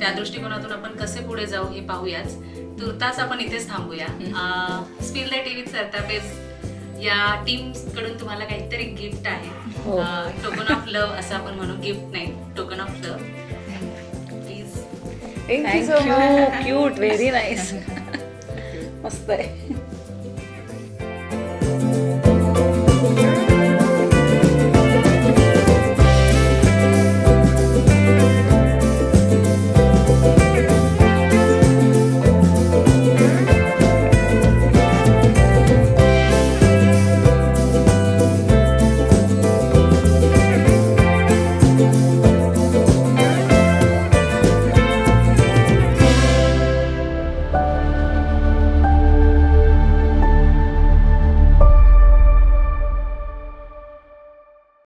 त्या दृष्टिकोनातून आपण कसे पुढे जाऊ हे पाहूयाच. तुर्तास आपण इथेच थांबूया. स्पिल द टीव्ही सरतापेज या टीम कडून तुम्हाला काहीतरी गिफ्ट आहे. टोकन ऑफ लव्ह असं आपण म्हणू, गिफ्ट नाही, token of love. Please. Thank you. Cute, very nice. मस्त आहे.